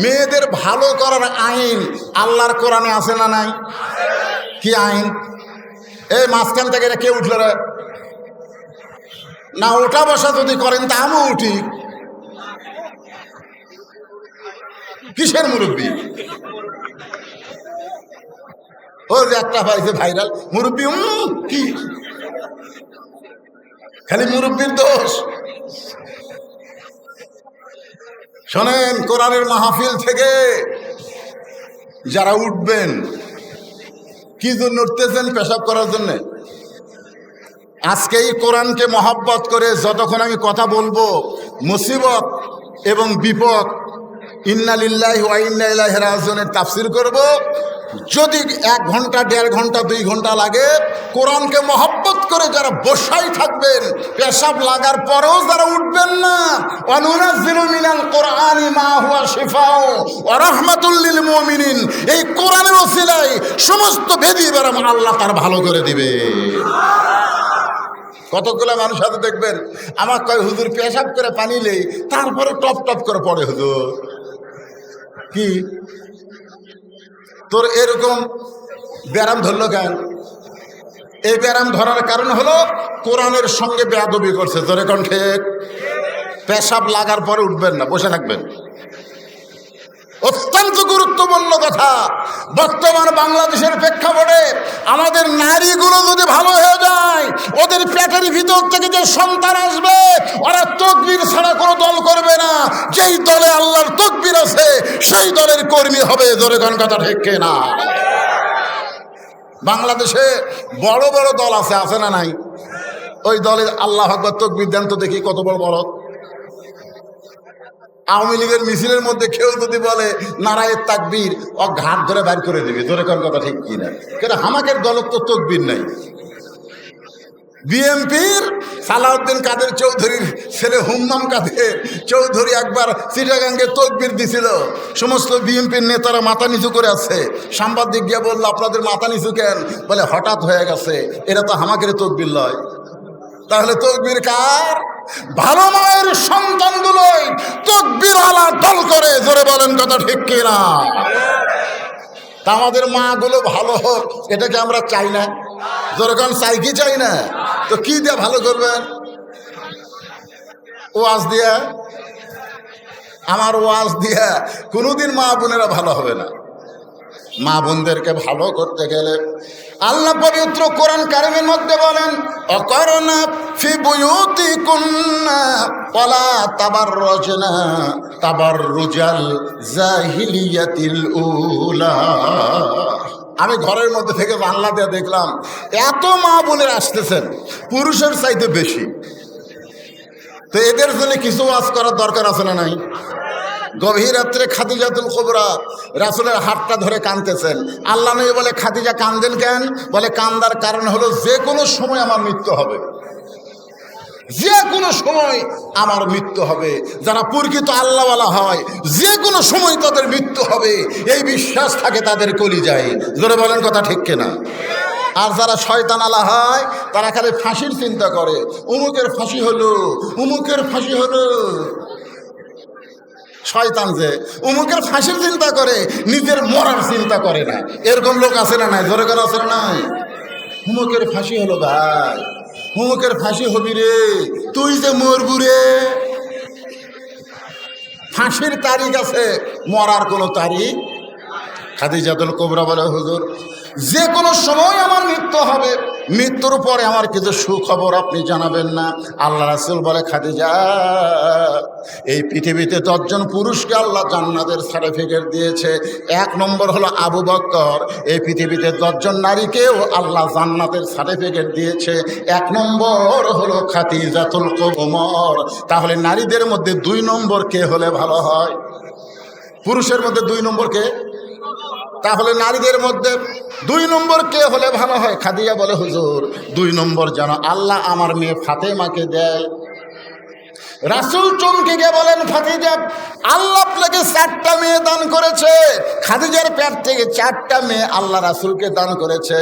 Speaker 1: মেয়েদের ভালো করার আইন আল্লাহর কোরআনে আছে না নাই? কি আইন? এই মাঝখান থেকে কে উঠল রে? না, ওঠা বসা যদি করেন তা আমিও উঠি। কিসের মুরব্বী? ও যে একটা পাইছে ভাইরাল মুরব্বী, কি খালি মুরব্বীর দোষ? শোনেন, কোরআনের মাহফিল থেকে যারা উঠবেন, কি জন্য উঠতেছেন? পেশাব করার জন্যে। আজকে এই কোরআনকে মহব্বত করে যতক্ষণ আমি কথা বলবো, মুসিবত এবং বিপদ, ইন্না লিল্লাহি ওয়া ইন্না ইলাইহি রাজিউনের তাফসীর করব, যদি 1 ঘন্টা 1.5 ঘন্টা 2 ঘন্টা লাগে, কোরআনকে মহব্বত করে যারা বসাই থাকবেন, পেশাব লাগার পরেও যারা উঠবেন না, ওয়ানুনাজ্জিলু মিনাল কোরআনি মা হুয়া শিফাউ ওয়া রাহমাতুল লিল মুমিনিন, এই কোরআনের ওসিলায় সমস্ত বেদি বেরাম আল্লাহ তার ভালো করে দিবে। কতগুলো মানুষ হাতে দেখবেন আমার কয় হুজুর পেশাব করে পানি নেই, তারপরে টপ টপ করে পড়ে। হুজুর কি তোর এরকম ব্যারাম ধরলো কেন? এই ব্যারাম ধরার কারণ হলো কোরআনের সঙ্গে বেয়াদবি করছে। তোরে কণ্ঠে পেশাব লাগার পরে উঠবেন না, বসে থাকবেন। অত্যন্ত গুরুত্বপূর্ণ কথা। বর্তমান বাংলাদেশের প্রেক্ষাপটে আমাদের নারীগুলো যদি ভালো হয়ে যায়, ওদের পেটের ভিতর থেকে যে সন্তান আসবে, ওরা তাকবীর ছাড়া কোনো দল করবে না। যেই দলে আল্লাহর তাকবীর আছে সেই দলের কর্মী হবে। জোরে কোন কথা ঠিক না? বাংলাদেশে বড় বড় দল আছে, আছে না নাই? ওই দলে আল্লাহু আকবার তাকবীর দেন তো দেখি, কত বড় বড়। আওয়ামী লীগের মিছিলের মধ্যে কেউ যদি বলে নারায়ে তাকবীর, ও ঘাট ধরে বাইর করে দিবে। জোরে কোন কথা ঠিক কিনা? কেন হামাকের দলের তো তাকবীর নাই। বিএনপির সালাউদ্দিন কাদের চৌধুরীর ছেলে হুম্মাম কাদের চৌধুরী একবার চিটাগাঙ্গে তাকবীর দিছিল। সমস্ত বিএনপির নেতারা মাথা নিচু করে আছে। সাংবাদিক গিয়ে বলল, আপনাদের মাথা নিচু কেন? বলে হঠাৎ হয়ে গেছে, এটা তো হামাকের তাকবীর লয়। তাহলে তাকবীর কার? ভালো মায়ের সন্তানগুলোই তাকবীরওয়ালা দল করে। জোরে বলেন কথা ঠিক কিনা? তা আমাদের মাগুলো ভালো হোক, এটাকে আমরা চাই না? জোরে কোন চাই কি চাই না? তো কি দিয়ে ভালো করবেন? ওয়াজ দিয়া? আমার ওয়াজ দিয়া কোনোদিন মা বোনেরা ভালো হবে না। মা বোনদেরকে ভালো করতে গেলে আল্লাহ পবিত্র কোরআন কারিমের মধ্যে বলেন, অকরনা ফি বুয়ুতিকুন্না ওয়ালা তাবাররুজনা তাবাররুজাল জাহিলিয়াতিল উলা। আমি ঘরের মধ্যে থেকে জানলা দিয়ে দেখলাম এত মা বোনের আসতেছেন, পুরুষের চাইতে বেশি। তো এদের জন্য কিছু ওয়াজ করার দরকার আছে না নাই? গভীর রাত্রে খাদিজাতুল কুবরা রাসূলের হাতটা ধরে কাঁদতেছেন। আল্লাহ নবী বলে, খাদিজা কাঁদেন কেন? বলে, কান্দার কারণ হলো যে কোনো সময় আমার মৃত্যু হবে, যে কোনো সময় আমার মৃত্যু হবে। যারা প্রকৃত আল্লাহওয়ালা হয়, যে কোনো সময় তাদের মৃত্যু হবে, এই বিশ্বাস থাকে তাদের কলিজায়। জোরে বলেন কথা ঠিক কিনা? আর যারা শয়তান আলা হয়, তারা খালি ফাঁসির চিন্তা করে। উমুকের ফাঁসি হলো, উমুকের ফাঁসি হলো। শয়তান যে উমুকের ফাঁসির চিন্তা করে, নিজের মরার চিন্তা করে না। এরকম লোক আছে না নাই? জোরে করে আছে না নাই? উমুকের ফাঁসি হলো ভাই, উমুকের ফাঁসি হবি রে, তুই যে মরবু রে। ফাঁসির তারিখ আছে, মরার কোনো তারিখ। খাদিজাতুল কুবরা বলে, হুজুর যে কোনো সময় আমার মৃত্যু হবে, মৃত্যুর পরে আমার কিছু সুখবর আপনি জানাবেন না? আল্লাহ রাসূল বলে, খাদিজা, এই পৃথিবীতে 10 জন পুরুষকে আল্লাহ জান্নাতের সার্টিফিকেট দিয়েছে। 1 নম্বর হলো আবু বকর। এই পৃথিবীতে 10 জন নারীকেও আল্লাহ জান্নাতের সার্টিফিকেট দিয়েছে। 1 নম্বর হলো খাদিজাতুল কুবরা। তাহলে নারীদের মধ্যে 2 নম্বর কে হলে ভালো হয়? পুরুষের মধ্যে 2 নম্বর কে? তাহলে নারীদের মধ্যে 2 নম্বর কে হলে ভালো হয়? খাদিজা বলে, হুজুর 2 নম্বর যেন আল্লাহ আমার মেয়ে ফাতেমাকে দেয়। রাসূল চমকে গিয়ে বলেন, খাদিজা, আল্লাহ আপনাকে 4টা মেয়ে দান করেছে। খাদিজার পেট থেকে 4টা মেয়ে আল্লাহ রাসূলকে দান করেছে।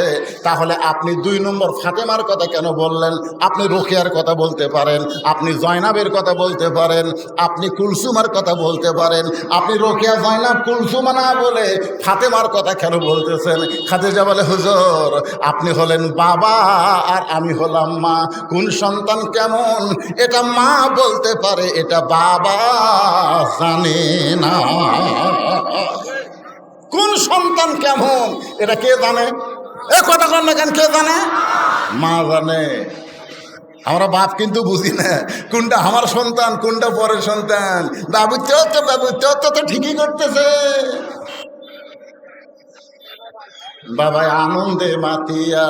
Speaker 1: তাহলে আপনি 2 নম্বর ফাতেমার কথা কেন বললেন? আপনি রোকেয়ার কথা বলতে পারেন, আপনি জয়নাবের কথা বলতে পারেন, আপনি কুলসুমার কথা বলতে পারেন। আপনি রোকেয়া, জয়নাব, কুলসুমা না বলে ফাতেমার কথা কেন বলতেছেন? খাদিজা বলে, হুজুর আপনি হলেন বাবা আর আমি হলাম মা। কোন সন্তান কেমন এটা মা বলতে পারে, এটা বাবা জানে না। কোন সন্তান কেমন এটা কে জানে? এ কথা কন না কেন? কে জানে? মা জানে। আমরা বাপ কিন্তু বুঝি না কোনটা আমার সন্তান, কোনটা পরের সন্তান। বাবু তো ঠিকই করতেছে। বাবাই আনন্দে মাতিয়া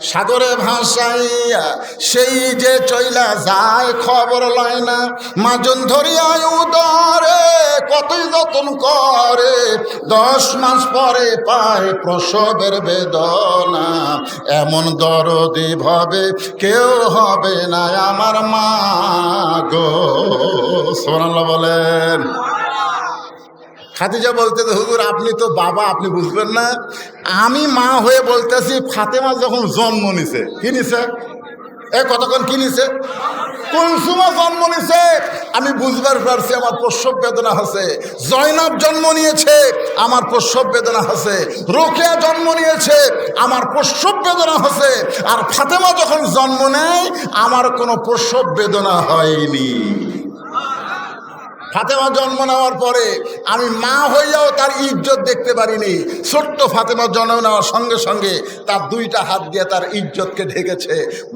Speaker 1: সাগরে ভাসাইয়া সেই যে চইলা যায় খবর লয় না। মাজন ধরিয়া উদরে কতই যতন করে 10 মাস পরে পায় প্রসবের বেদনা। এমন দরদি ভাবে কেউ হবে না আমার মা গো। সুবহানাল্লাহ বলেন। খাদিজা বলতে, হুজুর আপনি তো বাবা, আপনি বুঝবেন না। আমি মা হয়ে বলতেছি, ফাতেমা যখন জন্ম নিছে, কি নিছে? কতক্ষণ কি নিছে? কুলসুমা জন্ম নিছে, আমি বুঝবার পারছি আমার প্রসব বেদনা আছে। জয়নাব জন্ম নিয়েছে, আমার প্রসব বেদনা আছে। রোকেয়া জন্ম নিয়েছে, আমার প্রসব বেদনা আছে। আর ফাতেমা যখন জন্ম নেয় আমার কোনো প্রসব বেদনা হয়নি। ফাতেমা জন্ম নেওয়ার পরে আমি মা হইয়াও তার ইজ্জত দেখতে পারিনি। ছোট্ট ফাতেমা জন্ম নেওয়ার সঙ্গে সঙ্গে তার 2টা হাত দিয়ে তার ইজ্জতকে ঢেকেছে।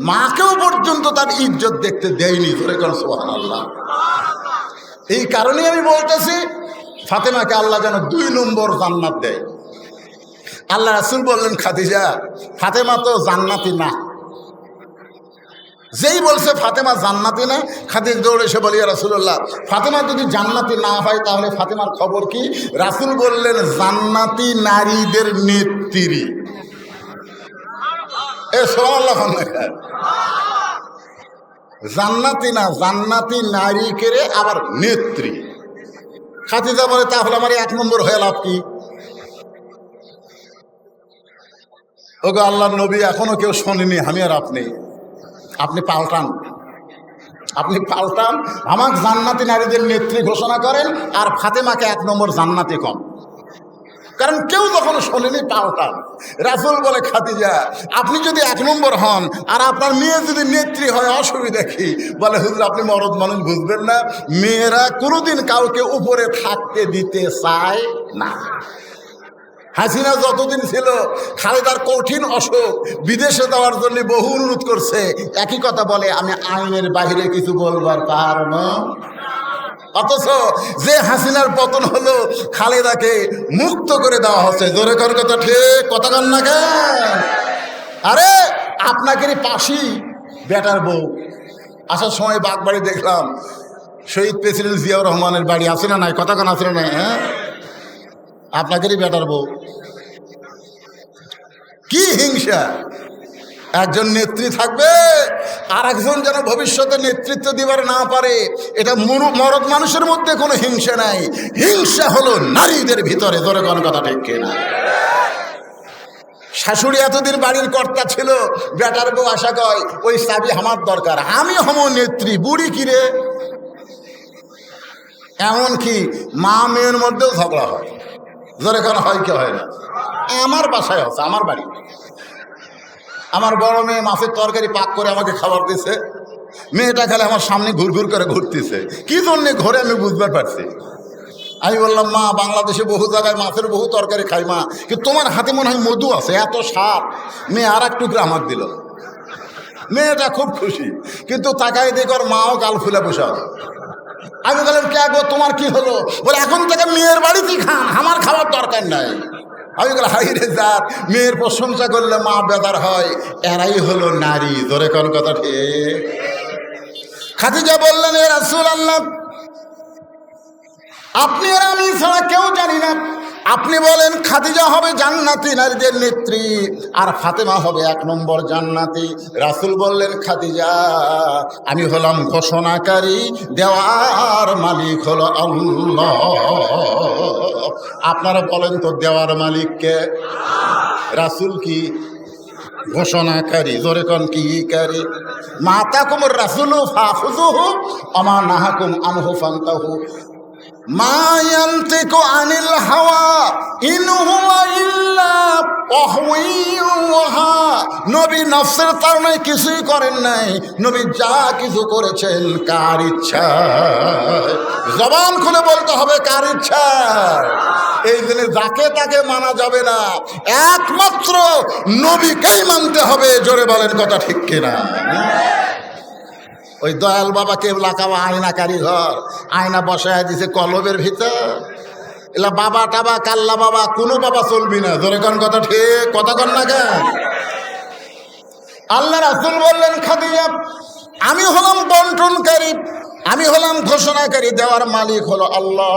Speaker 1: মাকেও পর্যন্ত তার ইজ্জত দেখতে দেয়নি। ধরে কোন সুবহানাল্লাহ। এই কারণেই আমি বলতেছি ফাতেমাকে আল্লাহ যেন 2 নম্বর জান্নাত দেয়। আল্লাহ রাসূল বললেন, খাদিজা ফাতেমা তো জান্নাতি না। যেই বলছে ফাতেমা জান্নাতি না, খাদিজা দৌড়ে এসে বলি, ইয়া রাসূলুল্লাহ ফাতেমা যদি জান্নাতি না হয় তাহলে ফাতেমার খবর কি? রাসূল বললেন, জান্নাতি নারীদের নেত্রী। সুবহানাল্লাহ। জান্নাতি না, জান্নাতি নারীকে আবার নেত্রী। খাদিজা বলে, তাহলে আমার 1 নম্বর হয়ে লাভ কি? ওগো আল্লাহর নবী, এখনো কেউ শোনেনি আমি আর আপনি পাল্টান, আপনি পাল্টান, আমাকে জান্নাতি নারীদের নেত্রী ঘোষণা করেন আর ফাতেমাকে 1 নম্বর জান্নাতি কম। কারণ কেউ যখন শোনেনি, পাল্টান। রাসূল বলে, খাদিজা আপনি যদি 1 নম্বর হন আর আপনার মেয়ে যদি নেত্রী হয় অসুবিধা কি? বলে, হুজুর আপনি মরদ মানুষ, বুঝবেন না। মেয়েরা কোনোদিন কাউকে উপরে থাকতে দিতে চায় না। হাসিনা যতদিন ছিল খালেদার কঠিন অসুখ, বিদেশে যাওয়ার জন্য বহু অনুরোধ করছে। একই কথা বলে, আমি আইনের বাইরে কিছু বলবার পারব না। অথচ যে হাসিনার পতন হলো, খালেদাকে মুক্ত করে দেওয়া হচ্ছে। জোরে কর কথা, ঠিক কথা কন না কেন? আরে আপনাকেরই পাশি বেটার বউ। আসার সময় বাগবাড়ি দেখলাম, শহীদ প্রেসিডেন্ট জিয়াউর রহমানের বাড়ি আছে না নাই? কথা কন আছে না নাই? হ্যাঁ, আপনাকেরই বেটার বউ। কি হিংসা! একজন নেত্রী থাকবে আর একজন যেন ভবিষ্যতে নেতৃত্ব দিবার না পারে। এটা মরদ মানুষের মধ্যে কোনো হিংসা নাই, হিংসা হলো নারীদের ভিতরে। ধরে কোন কথা ঠিক কিনা? শাশুড়ি এতদিন বাড়ির কর্তা ছিল, বেটার বউ আশা কয় ওই চাবি আমার দরকার, আমি হম নেত্রী। বুড়ি কিরে! এমনকি মা মেয়ের মধ্যেও ঝগড়া হয়। জোরে কেন হয়? কি হয় না? আমার বাসায় আছে, আমার বাড়ি। আমার বড় মেয়ে মাছের তরকারি পাক করে আমাকে খাবার দিছে। মেয়েটা খেলে আমার সামনে ঘুরঘুর করে ঘুরতেছে। কি জন্যে ঘরে আমি বুঝতে পারছি। আমি বললাম, মা বাংলাদেশে বহু জায়গায় মাছের বহু তরকারি খাই মা, কিন্তু তোমার হাতে মনে হয় মধু আছে, এত স্বাদ। মেয়ে আর 1 টুকরা আমাকে দিল। মেয়েটা খুব খুশি, কিন্তু তাকাই দেখো ওর মাও গাল ফুলে বসে আছে। আমি বললাম, কে গো তোমার কি হলো? বলে, এখন থেকে মেয়ের বাড়িতেই খান, আমার খাওয়ার দরকার নাই। আমি বললাম, হাই রে জাত, মেয়ের প্রশংসা করলে মা বেদার হয়। এরাই হলো নারী। ধরে কোন কথা ঠিক? খাদিজা বললেন, এ রাসূলুল্লাহ আপনি আর আমি ছাড়া কেউ জানি না। আপনি বলেন খাদিজা হবে জান্নাতি নারীদের নেত্রী আর ফাতেমা হবে 1 নম্বর জান্নাতি। রাসূল বললেন, খাদিজা আমি হলাম ঘোষণাকারী, দেওয়ার মালিক হলো আল্লাহ। আপনারা বলেন তো দেওয়ার মালিক কে? রাসূল কি ঘোষণাকারী? জোরে কোন কি কারি? মাতাকুমুর রাসূলু ফাখুযুহু আমা নাহাকুম আনহু ফান্তাহু। মা ইয়ানতিকু আনিল হাওয়া ইন হুয়া ইল্লা ওয়াহয়ুহা। নবী নফসের তাড়নায় কিছুই করেন নাই, নবী যা কিছু করেছেন কার ইচ্ছায়। জবান খুলে বলতে হবে কার ইচ্ছায়। এই দিনে যাকে তাকে মানা যাবে না, একমাত্র নবীকেই মানতে হবে। জোরে বলেন কথা ঠিক কিনা? ওই দয়াল বাবা কেবলা কাবা আয়না কারিঘর, আয়না বসায় দিছে কলবের ভিতর। এলা বাবা টাবা কাল্লা বাবা কোনো বাবা চলবি না, জোরে কোন কথা ঠিক, কথা কন না কেন? আল্লাহ রাসূল বললেন খাদিজা আমি হলাম বন্টনকারী, আমি হলাম ঘোষণাকারী, দেওয়ার মালিক হলো আল্লাহ।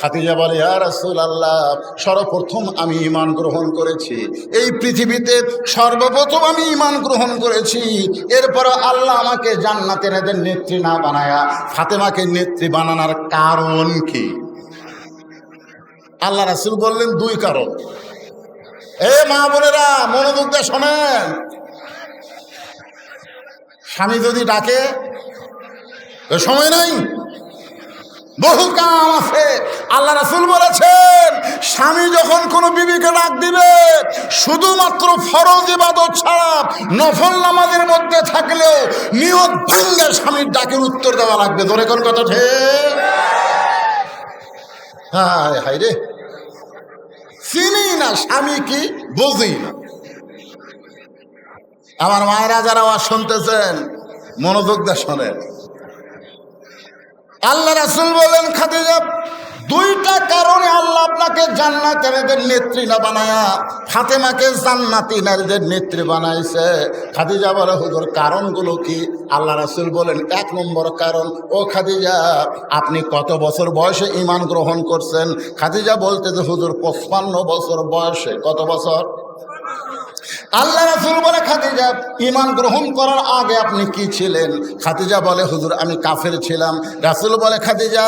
Speaker 1: খাদিজা বলে ইয়া রাসূলুল্লাহ, সর্বপ্রথম আমি ঈমান গ্রহণ করেছি, এই পৃথিবীতে সর্বপ্রথম আমি ঈমান গ্রহণ করেছি, এরপর আল্লাহ আমাকে জান্নাতের নেত্রী না বানায়া ফাতেমাকে নেত্রী বানানোর কারণ কি? আল্লাহ রাসূল বললেন দুই কারণ। এ মা বোনেরা মনোযোগ দিয়ে শোনেন, স্বামী যদি ডাকে সময় নাই, বহু কাম আছে। আল্লাহ রাসূল বলেছেন স্বামী যখন কোনো বিবিকে ডাক দিবে, শুধুমাত্র ফরজ ইবাদত ছাড়া নফল নামাজের মধ্যে থাকলেও নিয়ত ভাঙ্গে স্বামীর ডাকের উত্তর দেওয়া লাগবে। ধরে কোন কথা ঠিক? হায় হায় রে, চিনি না স্বামী কি, বুঝি না। আমার মায়েরা যারা আওয়াজ শুনতেছেন মনোযোগ দিয়ে শোনেন। আল্লাহ রাসূল বলেন খাদিজা দুইটা কারণে আল্লাহ আপনাকে জান্নাতের নেত্রী না বানায়া ফাতেমাকে জান্নাতি নারীদের নেত্রী বানাইছে। খাদিজা বলে হুজুর কারণগুলো কি? আল্লাহ রাসূল বলেন এক নম্বর কারণ, ও খাদিজা আপনি কত বছর বয়সে ঈমান গ্রহণ করছেন? খাদিজা বলতে যে হুজুর 55 বছর বয়সে। কত বছর? আল্লাহ রাসূল বলে খাদিজা ঈমান গ্রহণ করার আগে আপনি কি ছিলেন? খাদিজা বলে হুজুর আমি কাফের ছিলাম। রাসূল বলে খাদিজা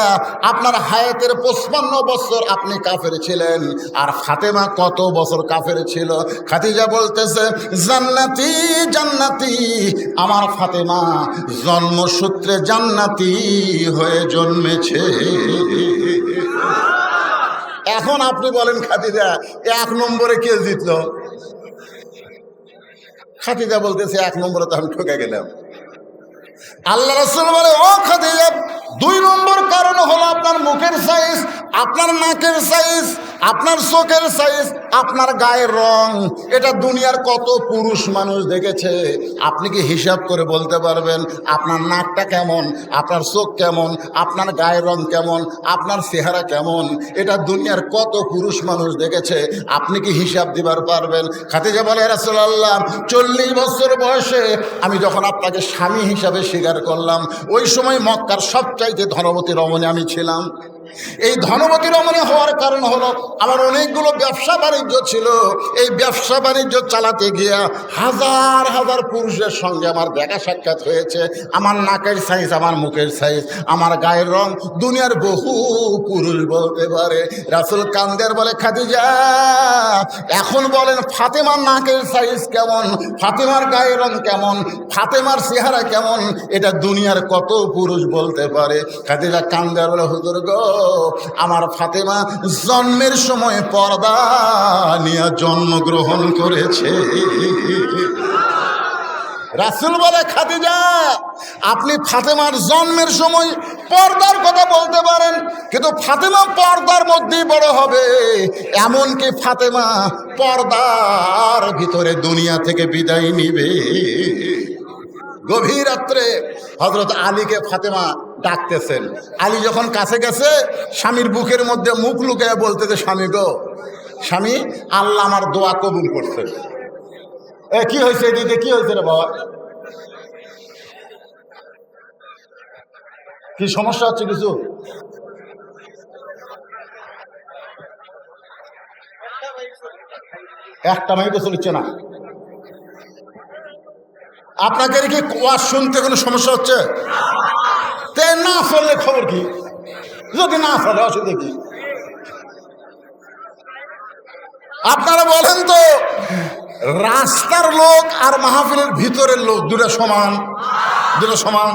Speaker 1: আপনার হায়াতের 55 বছর আপনি কাফের ছিলেন, আর ফাতেমা কত বছর কাফের ছিল? খাদিজা বলতেছে জান্নাতি জান্নাতি, আমার ফাতেমা জন্মসূত্রে জান্নাতি হয়ে জন্মেছে। এখন আপনি বলেন খাদিজা এক নম্বরে কে জিতলো? খাদিজা বলতেছে এক নম্বরে তো আমি ঠকে গেলাম। আল্লাহ রাসূল বলে ও খাদিজা দুই নম্বর কারণ হলো আপনার মুখের সাইজ, আপনার নাকের সাইজ, আপনার চোখের সাইজ, আপনার গায়ের রং। এটা দুনিয়ার কত পুরুষ মানুষ দেখেছে, আপনি কি হিসাব করে বলতে পারবেন আপনার নাকটা কেমন, আপনার চোখ কেমন, আপনার গায়ের রং কেমন, আপনার চেহারা কেমন? এটা দুনিয়ার কত পুরুষ মানুষ দেখেছে, আপনি কি হিসাব দিবার পারবেন? খাদিজা বলে রাসূলুল্লাহ 40 বছর বয়সে আমি যখন আপনাকে স্বামী হিসাবে স্বীকার করলাম, ওই সময় মক্কার সবচাইতে ধনবতী রমণী আমি ছিলাম। এই ধনবতী রমণী হওয়ার কারণ হলো আমার অনেকগুলো ব্যবসা বাণিজ্য ছিল। এই ব্যবসা বাণিজ্য চালাতে গিয়া হাজার হাজার পুরুষের সঙ্গে আমার দেখা সাক্ষাৎ হয়েছে। আমার নাকের সাইজ, আমার মুখের সাইজ, আমার গায়ের রং দুনিয়ার বহু পুরুষ বলতে পারে। রাসূল কান্দের বলে খাদিজা এখন বলেন ফাতেমার নাকের সাইজ কেমন, ফাতেমার গায়ের রং কেমন, ফাতেমার চেহারা কেমন? এটা দুনিয়ার কত পুরুষ বলতে পারে। খাদিজা কান্দের বলে হুজুর গো আমার ফাতেমা জন্মের সময় পর্দা নিয়ে জন্মগ্রহণ করেছে। রাসূল বলে খাদিজা আপনি ফাতেমার জন্মের সময় পর্দার কথা বলতে পারেন, কিন্তু ফাতেমা পর্দার মধ্যেই বড় হবে। এমনকি ফাতেমা পর্দার ভিতরে দুনিয়া থেকে বিদায় নিবে। গভীর রাত্রে হযরত আলীকে ফাতেমা ডাকতেছেন। আলী যখন কাছে গেছে স্বামীর বুকের মধ্যে মুখ লুকিয়ে বলতেছে স্বামী গো, স্বামী আল্লাহ আমার দোয়া কবুল করছে। এ কি হয়েছে এদিকে, কি হয়েছে রে বাবা, কি সমস্যা হচ্ছে? কিছু একটা মাইকে চলছে না। আপনাকে কি ওয়াজ শুনতে কোনো সমস্যা হচ্ছে? তে না চললে খবর কি? যদি না চলে অসুবিধা কি? আপনারা বলেন তো রাস্তার লোক আর মাহফিলের ভিতরের লোক দুটা সমান? দুটা সমান?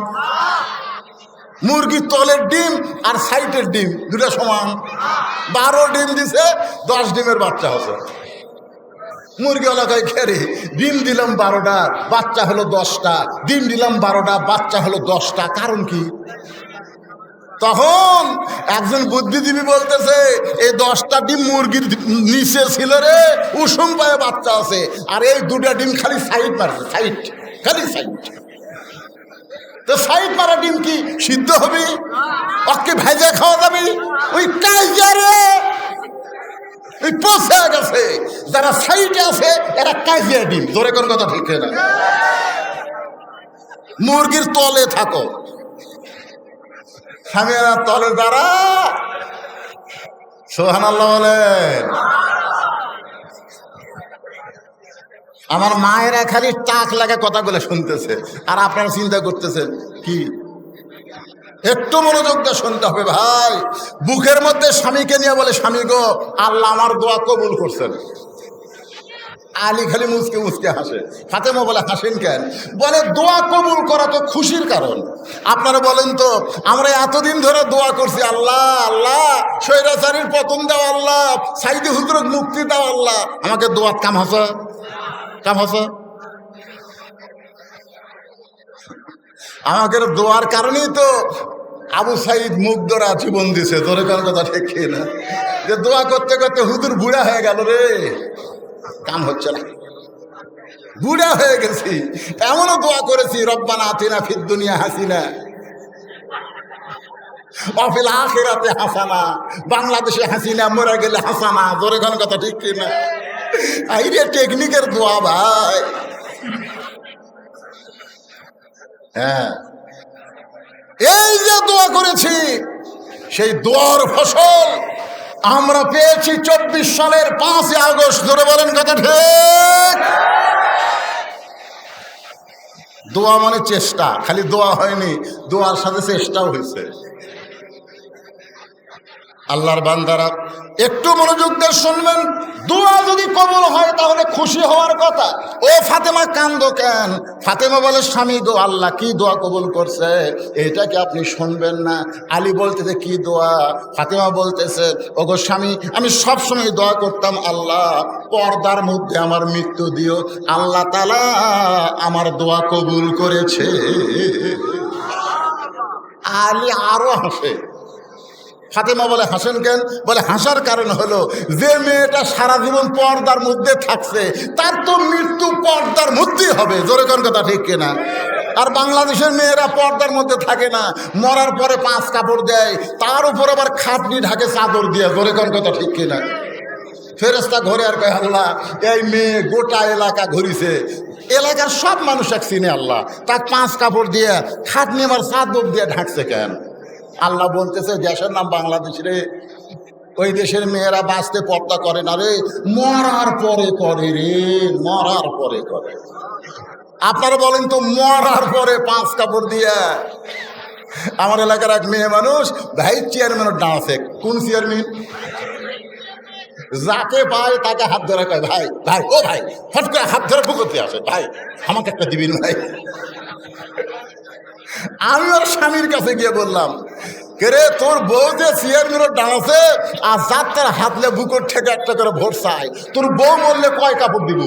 Speaker 1: মুরগির তলের ডিম আর সাইটের ডিম দুটা সমান? 12 ডিম দিছে, 10 ডিমের বাচ্চা হচ্ছে। মুরগি এলাকায় খেরে ডিম দিলাম 12টা, বাচ্চা হলো 10টা, ডিম দিলাম 12টা, বাচ্চা হলো 10টা। কারণ কি? তখন একজন বুদ্ধিজীবী বলতেছে এই 10টা ডিম মুরগির নিচে ছিল রে, উষুম পায়ে বাচ্চা আছে, আর এই 2টা ডিম খালি সাইড মারছে, সাইড, খালি সাইড। তো সাইড মারা ডিম কি সিদ্ধ হবে? ওকে ভেজে খাওয়া যাবে? ওই কাজ রে ওই পচে গেছে। যারা সাইডে আছে এরা কাজিয়া ডিম, জোরে কোন কথা ঠিক না? মুরগির তলে থাকো, স্বামীরা তলে দাঁড়া। সুবহানাল্লাহ বলেন। আমার মায়েরা খালি টাক লাগা কথাগুলো শুনতেছে, আর আপনারা চিন্তা করতেছেন কি? একটু মনোযোগ দিয়ে শুনতে হবে ভাই। বুকের মধ্যে স্বামীকে নিয়ে বলে, স্বামী গো, আল্লাহ আমার দোয়া কবুল করছেন। আলী খালি মুচকে মুচকে হাসে। ফাতেমা বলে, হাসেন কেন? বলে, দোয়া কবুল করা তো খুশির কারণ। আপনারা বলেন তো, আমরা এতদিন ধরে দোয়া করছি, আল্লাহ আল্লাহ স্বৈরাচারীর পতন দাও, আল্লাহ সাইদি হুজুরক মুক্তি দাও, আল্লাহ আমাকে দোয়াত কাম হাসা কাম হাসা। আমাকে দোয়ার কারণেই তো আবু সাইদ মুগ্ধরা জীবন দিছে, তোর কোন কথা ঠিক না? যে দোয়া করতে করতে হুজুর বুড়া হয়ে গেল রে, কাম হচ্ছে না, বুড়া হয়ে গেছি। এমনও দোয়া করেছি, রব্বানা আতিনা ফিদ দুনিয়া হাসিনা অফিল আখিরাতে হাসানা, বাংলাদেশে হাসিনা, মরে গেলে হাসানা, জোরে কোন কথা ঠিক কিনা? আইরে টেকনিকের দোয়া ভাই। হ্যাঁ, এই যে দোয়া করেছি, সেই দোয়ার ফসল আমরা পেয়েছি 24 সালের 5 আগস্ট। ধরে বলেন কথা ঠিক? দোয়া মানে চেষ্টা, খালি দোয়া হয়নি, দোয়ার সাথে চেষ্টাও হয়েছে। আল্লাহর বান্দারা একটু মনোযোগ দিয়ে শুনবেন। দোয়া যদি কবুল হয় তাহলে খুশি হওয়ার কথা। ও ফাতেমা, কান্দো কেন? ফাতেমা বলে, স্বামী গো, আল্লাহ কি দোয়া কবুল করছে, এটা কি আপনি শুনবেন না? আলী বলতেছে, কি দোয়া? ফাতেমা বলতেছে, ও গো স্বামী, আমি সবসময় দোয়া করতাম, আল্লাহ পর্দার মধ্যে আমার মৃত্যু দিও। আল্লাহ তাআলা আমার দোয়া কবুল করেছে। আলী আরো হাসে। ফাতেমা বলে, হাসেন কেন? বলে, হাসার কারণ হলো, যে মেয়েটা সারা জীবন পর্দার মধ্যে থাকছে, তার তো মৃত্যু পর্দার মধ্যেই হবে। জোরে কোন কথা ঠিক কিনা? আর বাংলাদেশের মেয়েরা পর্দার মধ্যে থাকে না, মরার পরে 5 কাপড় দেয়, তার উপর আবার খাটনি ঢাকে চাদর দিয়ে। জোরে কোন কথা ঠিক কিনা? ফেরেশতা ঘরে আর কয়, আল্লাহ এই মেয়ে গোটা এলাকা ঘুরিছে, এলাকার সব মানুষ এক চিনে, আল্লাহ তার 5 কাপড় দিয়ে খাটনি আবার চাদর দিয়ে ঢাকছে কেন? আল্লাহ বলতেছে, দেশের নাম বাংলাদেশ রে, ওই দেশের মেয়েরা বাঁচতে পর্দা করে না রে, মরার পরে করে রে, মরার পরে করে। আপনারা বলেন তো, মরার পরে 5 কাপড় দিয়া। আমার এলাকার এক মেয়ে মানুষ, ভাই চেয়ারম্যানের ডান্সে। কোন চেয়ারম্যান? যাকে পায় তাকে হাত ধরে কয়, ভাই ভাই, ও ভাই, ফট করে হাত ধরে পুকুরতে আসে, ভাই আমাকে একটা দিবিন ভাই। আমি ওর স্বামীর কাছে গিয়ে বললাম, রে তোর বউ যে চেয়ারম্যানের ডান্সে আর যাত্রার হাতলে বুকুর থেকে একটা করে ভোট চাই, তোর বউ বললে কয় কাপড় দিব?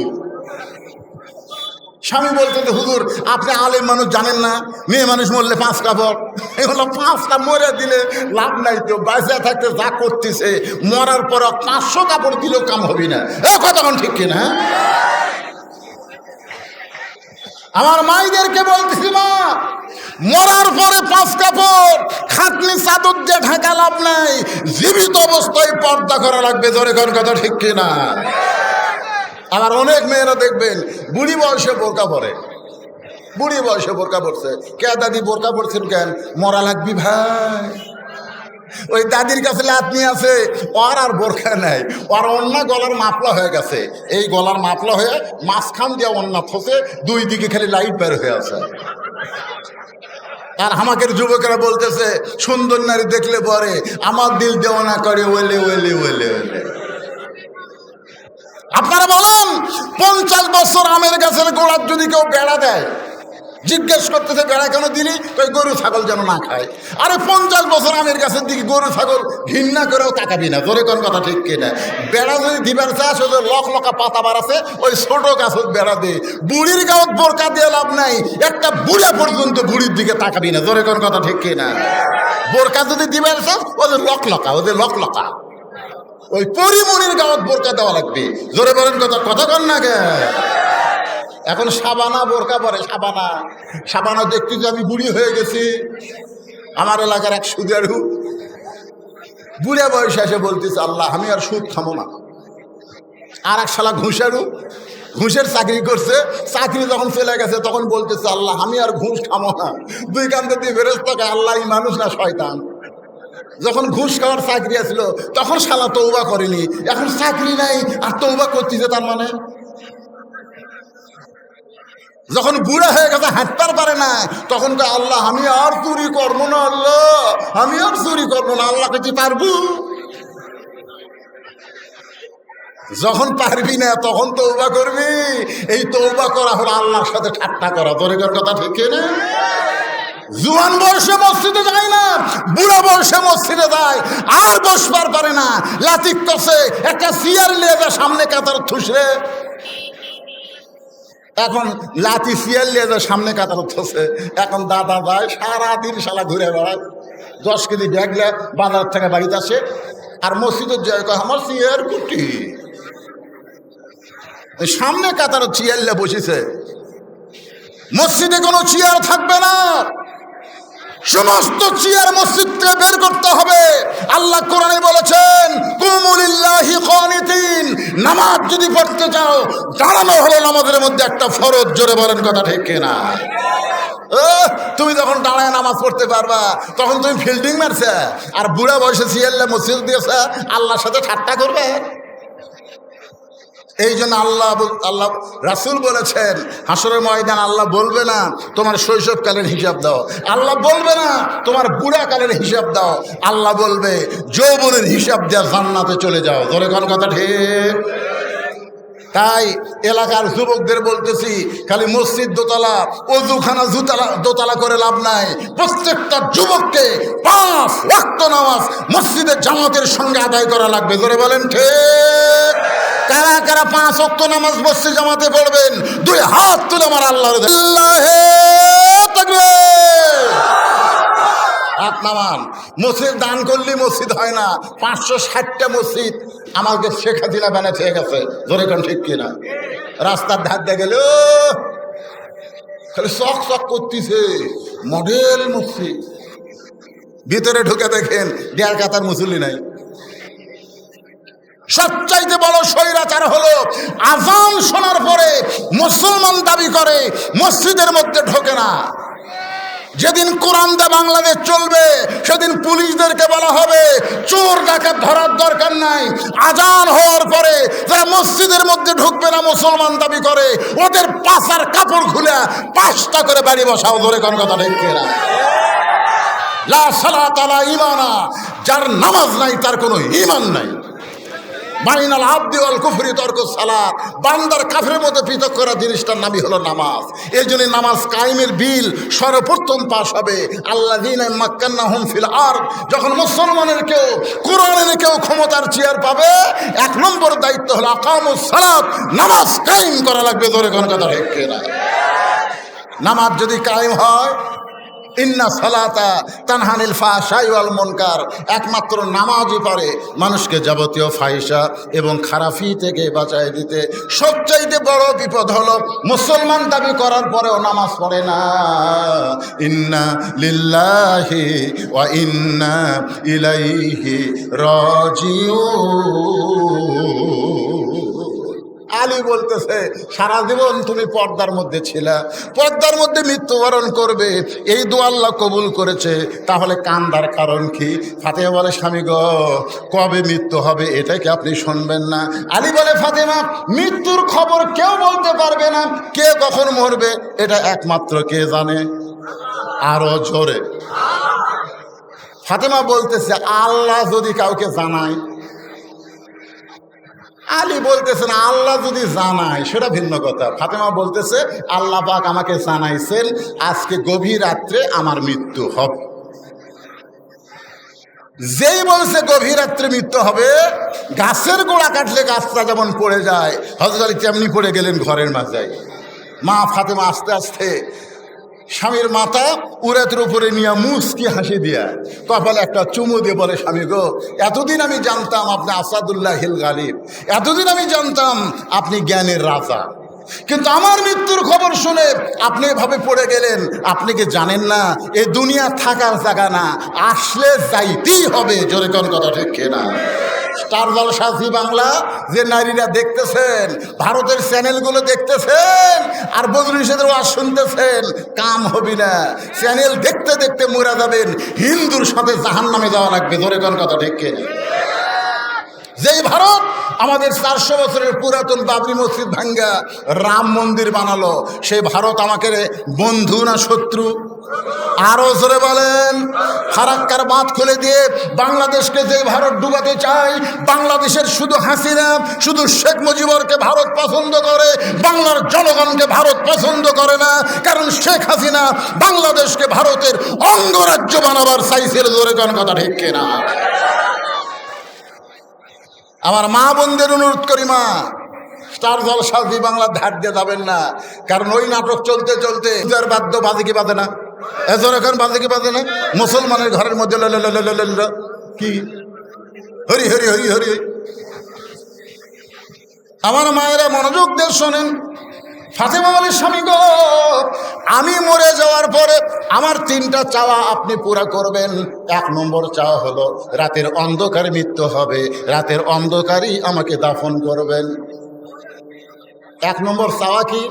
Speaker 1: স্বামী বলতে, হুজুর আপনি আলেম মানুষ, জানেন না মেয়ে মানুষ মরলে 5 কাপড়। এগুলো 5টা মরে দিলে লাভ নাই তো, বাঁচা থাকতে যা করতেছে, মরার পর 500 কাপড় দিলেও কাম হবে না। কথা ঠিক কিনা? আমার মাইদেরকে বলতেছি, মা মরার পরে 5 কাপড় খাটনি চাদর দিয়ে ঢাকা লাভ নাই, জীবিত অবস্থায় পর্দা করা লাগবে। জোরে কোন কথা ঠিক কিনা? আবার অনেক মেয়েরা দেখবেন বুড়ি বয়সে বোরকা পরে, বুড়ি বয়সে বোরকা পড়ছে। কে দাদি বোরকা পড়ছেন কেন? মরা লাগবি ভাই। ওই দাদির কাছে লাতনি আছে, ওর আর বোরকা নাই, ওর অন্য গলার মাপলা হয়ে গেছে। এই গলার মাপলা হয়ে মাঝখান দিয়ে অন্য ফসে, 2 দিকে খালি লাইট বের হয়ে আছে। আর আমাদের যুবকেরা বলতেছে, সুন্দর নারী দেখলে পরে আমার দিল দেওয়ানা করে, ওলে ওলে ওলে ওলে। আপনারা বলেন, 50 বছর আমের গাছের গোড়ার যদি কেউ বেড়া দেয়, জিজ্ঞেস করতেছে বেড়া কেন দিলি? ওই গরু ছাগল যেন না খায়। আরে 50 বছর আমের গাছের দিকে গরু ছাগল ঘৃণা করেও তাকাবি না। জোরে কোন কথা ঠিক কিনা? বেড়া যদি দিবার চাষ, ওই লকা পাতা বার আছে, ওই ছোট গাছত বেড়া দে। বুড়ির গাঁত বোরকা দিয়ে লাভ নাই, একটা বুড়া পর্যন্ত বুড়ির দিকে তাকাবি না। জোরে কোন কথা ঠিক কিনা? বোরকা যদি দিবার চাষ, ওদের লকা, ওদের লকা, ওই পরিমণির গাঁত বোরকা দেওয়া লাগবে। জোরে বলেন কথা কন না গে। এখন সাবানা বোরকা পরে, সাবানা দেখতে যে আমি বুড়ি হয়ে গেছি। আমার এলাকার এক সুদারু বুড়া বয়সে এসে বলতেছে, আল্লাহ আমি আর সুদ খামো না, আর এক শালা ঘুষের চাকরি করছে, চাকরি যখন চলে গেছে তখন বলতেছে আল্লাহ আমি আর ঘুষ খামো না। দুই কান্দে দিয়ে ফেরেশতা আল্লাহ এই মানুষ না শয়তান। যখন ঘুষ খাওয়ার চাকরি আসছিল তখন শালা তওবা করেনি, এখন চাকরি নাই আর তওবা করতেছে। তার মানে যখন বুড়া হয়ে গেছে হাঁটতে পারে না তখন তো আল্লাহ আমি আর চুরি করবো না, আল্লাহ আমি আর চুরি করবো না। আল্লাহ কি পারবো? যখন পারবি না তখন তওবা করবি। এই তওবা করা হলো আল্লাহর সাথে ঠাট্টা করা। তোর কথা ঠিক না? জুয়ান বয়সে মসজিদে যায় না, বুড়া বয়সে মসজিদে যায়, আর বসবার পারে না, লাতিক কষে একটা চেয়ার নিয়ে যায় সামনে কাতার থুসে। এখন লাঠি চেয়ার নিয়ে যায় সামনে কাতার থসে। এখন দাদা যায় সারাদিন শালা ঘুরে বেড়ায়, 10 কেজি ব্যাগ বাজার থেকে বাড়িতে আসে, আর মসজিদের জয় কয় আমার চেয়ার কুটি। সামনে কাতার চেয়ার নিয়ে বসেছে, মসজিদে কোনো চেয়ার থাকবে না, সমস্ত চেয়ার মসজিদ থেকে বের করতে হবে। আল্লাহ কোরআনে বলেছেন কুমু লিল্লাহি কানিতিন, নামাজ যদি পড়তে চাও দাঁড়ানো হলো নামাজের মধ্যে একটা ফরজ। জোরে বলেন কথা ঠিক কিনা? তুমি যখন দাঁড়ায় নামাজ পড়তে পারবা তখন তুমি ফিল্ডিং মারছে, আর বুড়া বয়সে চেয়ার মসজিদ দিয়েছে আল্লাহর সাথে ঠাট্টা করবে। এই জন্য আল্লাহ রাসূল বলেছেন হাসরের ময়দান আল্লাহ বলবে না তোমার শৈশবকালের হিসাব দাও, আল্লাহ বলবে না তোমার বুড়াকালের হিসাব দাও, আল্লাহ বলবে যৌবনের হিসাব দেওয়া জান্নাতে চলে যাও। ধরে কোন কথা ঠিক? তাই এলাকার যুবকদের বলতেছি খালি মসজিদ দোতলা অজুখানা দোতলা করে লাভ নাই। প্রত্যেকটা যুবককে 5 ওয়াক্ত নামাজ মসজিদের জামাতের সঙ্গে আদায় করা লাগবে। ধরে বলেন ঠিক? কারা কারা 5 ওয়াক্ত নামাজ মসজিদ জামাতে পড়বেন? 2 হাত তুলে আমার আল্লাহর হাত নামান। মসজিদ দান করলে মসজিদ হয় না, 560টা মসজিদ আমাকে শেখ হাসিনা বানাতে গেছে। ধরে কোন ঠিক কিনা? রাস্তার ধার দিয়ে গেল খালি চক চক করতেছে, মডেল মসজিদ। ভিতরে ঢুকে দেখেন 1.5 কাতার মুসল্লি নাই। সবচাইতে বড় স্বৈরাচার হলো আযান শোনার পরে মুসলমান দাবি করে মসজিদের মধ্যে ঢোকে না। যেদিন কোরআন দে বাংলাদেশ চলবে সেদিন পুলিশদেরকে বলা হবে চোর ডাকাত ধরার দরকার নাই, আজান হওয়ার পরে যারা মসজিদের মধ্যে ঢুকবে না মুসলমান দাবি করে ওদের পাছার কাপড় খুলে 5টা করে বাড়ি বসাও। ধরে কোন কথা ঠিক কিনা? লা সালাতা লা ঈমানা, যার নামাজ নাই তার কোনো ঈমান নাই। বাইনাল আবদি ওয়াল কুফরি তরকুস সালাত, বান্দার কাফের মধ্যে পৃথক করা জিনিসটার নামই হলো নামাজ। এই জন্য নামাজ কায়েমের বিল সর্বপ্রথম পাশ হবে আল্লাযীনা মাক্কান্নাহুম ফিল আরদ। যখন মুসলমানের কেউ কোরআনের কেউ ক্ষমতার চেয়ার পাবে 1 নম্বর দায়িত্ব হলো আকামুস সালাত, নামাজ কায়েম করা লাগবে। ধরে কোন কথা ঠিক কিনা? নামাজ যদি কায়েম হয় ইন্না সালাতা তানহানিল ফাহশাই ওয়াল মুনকার, একমাত্র নামাজই পারে মানুষকে যাবতীয় ফাহিশা এবং খারাপি থেকে বাঁচায় দিতে। সবচাইতে বড় বিপদ হলো মুসলমান দাবি করার পরেও নামাজ পড়ে না। ইন্না লিল্লাহি ওয়া ইন্না ইলাইহি রাজিউন। আলী বলতেছে সারা জীবন তুমি পর্দার মধ্যে ছিলা, পর্দার মধ্যে মৃত্যুবরণ করবে, এই দোয়া আল্লাহ কবুল করেছে, তাহলে কান্দার কারণ কি? ফাতেমা বলে স্বামী গো কবে মৃত্যু হবে এটা কি আপনি শুনবেন না? আলী বলে ফাতেমা মৃত্যুর খবর কেউ বলতে পারবে না, কে কখন মরবে এটা একমাত্র কে জানে? আরো জোরে। ফাতেমা বলতেছে আল্লাহ যদি কাউকে জানায়। আলী বলতেছেন আল্লাহ যদি জানায় সেটা ভিন্ন কথা। ফাতেমা বলতেছে আল্লাহ পাক আমাকে জানাইছেন আজকে গভীর রাত্রে আমার মৃত্যু হবে। যেই বলছে গভীর রাত্রে মৃত্যু হবে, গাছের গোড়া কাটলে গাছটা যেমন পড়ে যায় হযরত আলী তেমনি পড়ে গেলেন ঘরের মাঝে। মা ফাতেমা আস্তে আস্তে স্বামীর মাথা উরাতের উপরে নিয়ে মুচকি হাসি দিয়া কপালে একটা চুমু দিয়ে বলে স্বামী গো এতদিন আমি জানতাম আপনি আসাদুল্লাহিল গালিব, এতদিন আমি জানতাম আপনি জ্ঞানের রাজা, কিন্তু আমার মৃত্যুর খবর শুনে আপনি এভাবে পড়ে গেলেন। আপনি কি জানেন না এই দুনিয়া থাকার জায়গা না, আসলে যাইতেই হবে। জোরে কোন কথা ঠিক কিনা? স্টার জলসা জি বাংলা যে নারীরা দেখতেছেন, ভারতের চ্যানেলগুলো দেখতেছেন আর বজরুলের ওয়াজ শুনতেছেন, কাম হবি না। চ্যানেল দেখতে দেখতে মরে যাবেন, হিন্দুর সাথে জাহান্নামে যাওয়া লাগবে। ধরে কোন কথা ঠিক কিনা? যেই ভারত আমাদের 400 বছরের পুরাতন বাবরি মসজিদ ভাঙ্গা রাম মন্দির বানালো, সেই ভারত আমাকে বন্ধু না শত্রু? আরো জোরে বলেন। ফারাক্কার বাঁধ খুলে দিয়ে বাংলাদেশকে যে ভারত ডুবাতে চায়, বাংলাদেশের শুধু হাসিনা, শুধু শেখ মুজিবরকে ভারত পছন্দ করে, বাংলার জনগণকে ভারত পছন্দ করে না। কারণ শেখ হাসিনা বাংলাদেশকে ভারতের অঙ্গরাজ্য বানাবার চাইছিল। জোরে কোন কথা ঠিক কিনা? আমার মা বোনদের অনুরোধ করি, মা, স্টার জলসা জি বাংলা ধার দিয়ে যাবেন না। কারণ ওই নাটক চলতে চলতে বাদ্য বাজে কি বাজে না? এজোর এখন বাজে কি বাজে না? মুসলমানের ঘরের মধ্যে কি হরি হরি হরি হরি। আমার মায়েরা মনোযোগ দিয়ে শোনেন। ফাতেমা বলে, স্বামী গো, আমি মরে যাওয়ার পরে আমার 3টা চাওয়া আপনি পুরা করবেন। 1 নম্বর চাওয়া হলো রাতের অন্ধকারে মৃত্যু হবে, রাতের অন্ধকারই আমাকে দাফন করবেন। 1 নম্বর চাওয়া কি?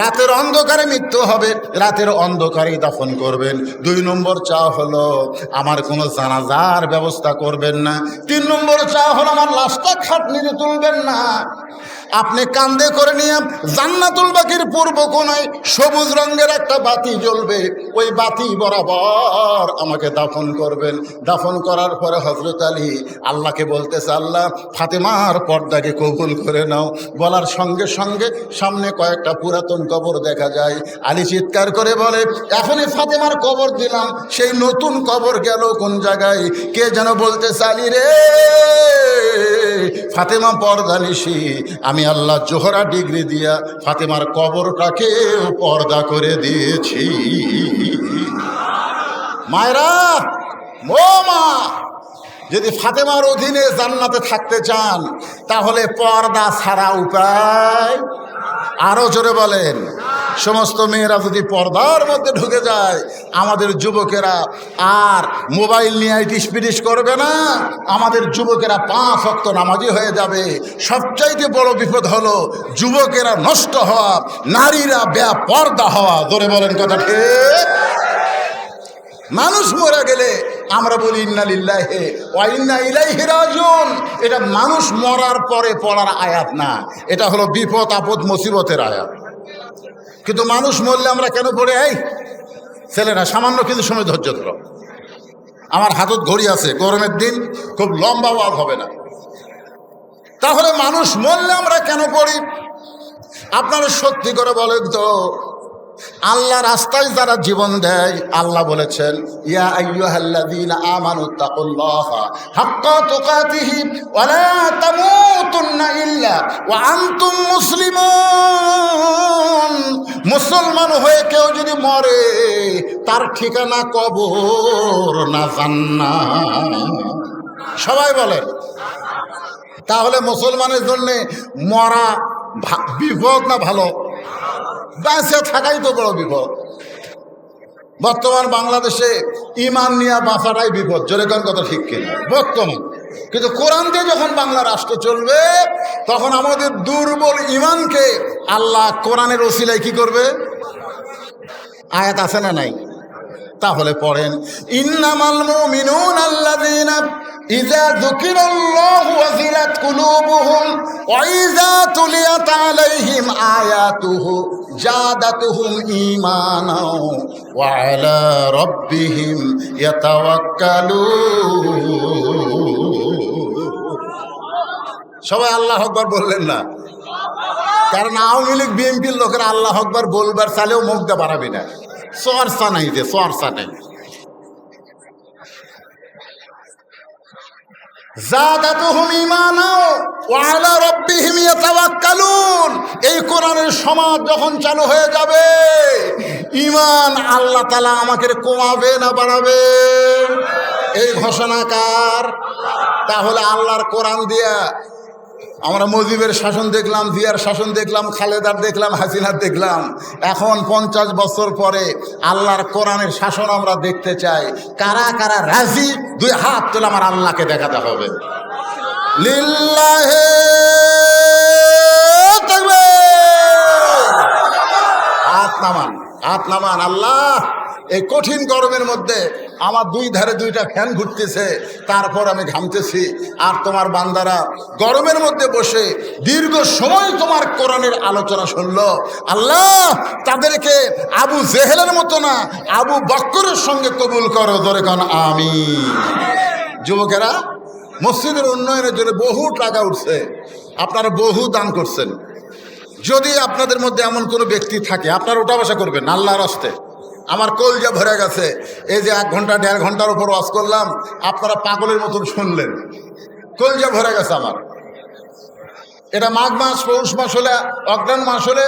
Speaker 1: রাতের অন্ধকারে মৃত্যু হবে, রাতের অন্ধকারেই দাফন করবেন। 2 নম্বর চাওয়া হলো আমার কোনো জানাজার ব্যবস্থা করবেন না। 3 নম্বর চাওয়া হলো আমার লাশটা খাটনিতে তুলবেন না, আপনি কান্দে করে নিয়ে জান্নাতুল বাকির পূর্ব কোণায় সবুজ রঙের একটা বাতি জ্বলবে, ওই বাতি বরাবর আমাকে দাফন করবেন। দাফন করার পরে হযরত আলী আল্লাহকে বলতেছে, আল্লাহ, ফাতেমার পর্দাকে কবুল করে নাও। বলার সঙ্গে সঙ্গে সামনে কয়েকটা পুরাতন কবর দেখা যায়। আলী চিৎকার করে বলে, এখনই ফাতেমার কবর দিলাম, সেই নতুন কবর গেল কোন জায়গায়? কে যেন বলতেছে, আলী রে, ফাতেমা পর্দা নিশি, আমি আল্লাহ জোহরা ডিগ্রি দিয়া ফাতেমার কবরটাকে পর্দা করে দিয়েছি। মায়েরা, ও মা, যদি ফাতেমার অধীনে জান্নাতে থাকতে চান তাহলে পর্দা ছাড়া উপায়। আরো জোরে বলেন। সমস্ত মেয়েরা যদি পর্দার মধ্যে ঢুকে যায়, আমাদের যুবকেরা আর মোবাইল নিয়ে টিসপিটিস করবে না, আমাদের যুবকেরা 5 ওয়াক্ত নামাজি হয়ে যাবে। সবচাইতে বড় বিপদ হলো যুবকেরা নষ্ট হওয়া, নারীরা বেপর্দা হওয়া। ধরে বলেন কথা ঠিক? মানুষ মরে গেলে আমরা বলি ইন্না লিল্লাহি ওয়া ইন্না ইলাইহি রাজিউন। এটা মানুষ মরার পরে পড়ার আয়াত না, এটা হলো বিপদ আপদ মুসিবতের আয়াত। কিন্তু মানুষ মরলে আমরা কেন পড়ে? এই ছেলেরা, সামান্য কিছু সময় ধৈর্য ধরো। আমার হাতত ঘড়ি আছে, গরমের দিন খুব লম্বা ওয়াজ হবে না। তাহলে মানুষ মরলে আমরা কেন পড়ি? আপনারা সত্যি করে বলেন তো, আল্লাহ রাস্তায় যারা জীবন দেয়, আল্লাহ বলেছেন, ইয়া আইয়ুহাল্লাযীনা আমানু তাকুল্লাহা হাক্কা তুকাতিহি ওয়া লা তামুতুন্না ইল্লা ওয়া আনতুম মুসলিমুন। মুসলমান হয়ে কেউ যদি মরে, তার ঠিকানা কবর না জান্নাত। সবাই বলেন। তাহলে মুসলমানের জন্য মরা বিপদ না ভালো? বেঁচে থাকাই তো বড় বিপদ। বর্তমান বাংলাদেশে ইমান নিয়ে বাঁচাটাই বিপদ। জোরে কোন কথা ঠিক কিনা? বর্তমান কিন্তু কোরআন দিয়ে যখন বাংলা রাষ্ট্র চলবে, তখন আমাদের দুর্বল ইমানকে আল্লাহ কোরআনের ওসিলায় কি করবে? আয়াত আছে না নাই? তাহলে পড়েন, ইন্নামাল মুমিনুনা আল্লাযীনা ইযা যুকিরাল্লাহু ওয়াজিলাত কুলুবুহুম ওয়া ইযা তুলিয়াত আলাইহিম আয়াতুহু জাদাতুহুম ঈমানাও ওয়া আলা রাব্বিহিম ইয়াতাওয়াক্কালুন। সবাই আল্লাহু আকবার বললেন না? কারণ আওয়ামী লীগ বিএনপির লোকেরা আল্লাহু আকবার বলবার চালেও মুখ দিয়ে বাড়াবি না। চর্চা নাই, যে চর্চা নেই। জাদাতুহুম ঈমানাও ওয়া আলা রাব্বিহিম ইয়াতাওয়াক্কালুন। এই কোরআনের সমাজ যখন চালু হয়ে যাবে, ঈমান আল্লাহ তাআলা আমাকে কমাবে না বাড়াবে? এই ঘোষণা কার? তাহলে আল্লাহর কোরআন দিয়া আমরা মুজিবের শাসন দেখলাম, জিয়ার শাসন দেখলাম, খালেদার দেখলাম, হাসিনার দেখলাম। এখন 50 বছর পরে আল্লাহর কোরআনের শাসন আমরা দেখতে চাই। কারা কারা রাজি? 2 হাত তুলে আমার আল্লাহকে দেখাতে হবে। লিল্লাহে তাকবীর। হাত নামান, হাত নামান। আল্লাহ, এই কঠিন গরমের মধ্যে আমার দুই ধারে দুইটা ফ্যান ঘুরতেছে, তারপর আমি ঘামতেছি, আর তোমার বান্দারা গরমের মধ্যে বসে দীর্ঘ সময় তোমার কোরআনের আলোচনা শুনলো। আল্লাহ, তাদেরকে আবু জেহেলের মতো না, আবু বক্করের সঙ্গে কবুল করো। ধরে কান আমিন। যুবকেরা, মসজিদের উন্নয়নের জন্য বহু টাকা উঠছে, আপনারা বহু দান করছেন। যদি আপনাদের মধ্যে এমন কোনো ব্যক্তি থাকে, আপনারা ওঠা বসা করবেন আল্লাহর রাস্তে। আমার কলজা ভরে গেছে, এই যে 1 ঘন্টা 1.5 ঘন্টার উপর ওয়াজ করলাম, আপনারা পাগলের মতন শুনলেন, কলজা ভরে গেছে আমার। এটা মাঘ মাস, পৌষ মাস হলে, অগ্রহায়ণ মাস হলে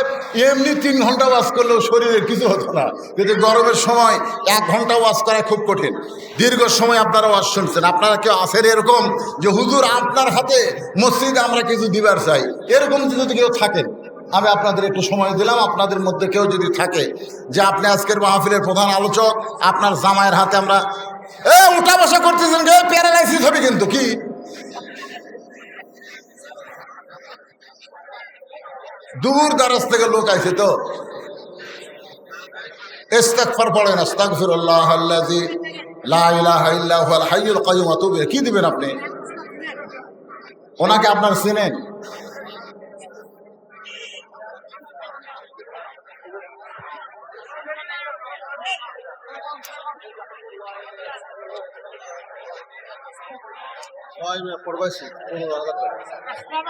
Speaker 1: এমনি 3 ঘন্টা ওয়াজ করলেও শরীরের কিছু হতো না, কিন্তু গরমের সময় 1 ঘন্টা ওয়াজ করা খুব কঠিন। দীর্ঘ সময় আপনারা ওয়াজ শুনছেন। আপনারা কেউ আছেন এরকম যে হুজুর আপনার হাতে মসজিদে আমরা কিছু দিবার চাই, এরকম যদি কেউ থাকেন, আমি আপনাদের একটু সময় দিলাম। আপনাদের মধ্যে কেউ যদি থাকে যে আপনি আজকের মাহফিলের প্রধান আলোচক, আপনার জামাইয়ের হাতে আমরা উঠা বসা করতেছেন, প্যারালাইসিস হবে কিন্তু। কি দূর দারাজ থেকে লোক আইছে, তো ইস্তিগফার পড়েন, আস্তাগফিরুল্লাহ আল্লাযী লা ইলাহা ইল্লা হুয়াল হাইয়ুল কাইয়্যুম ওয়া আতুবু ইলাইহি। কি দিবেন আপনি? ওনাকে আপনার চেনেন?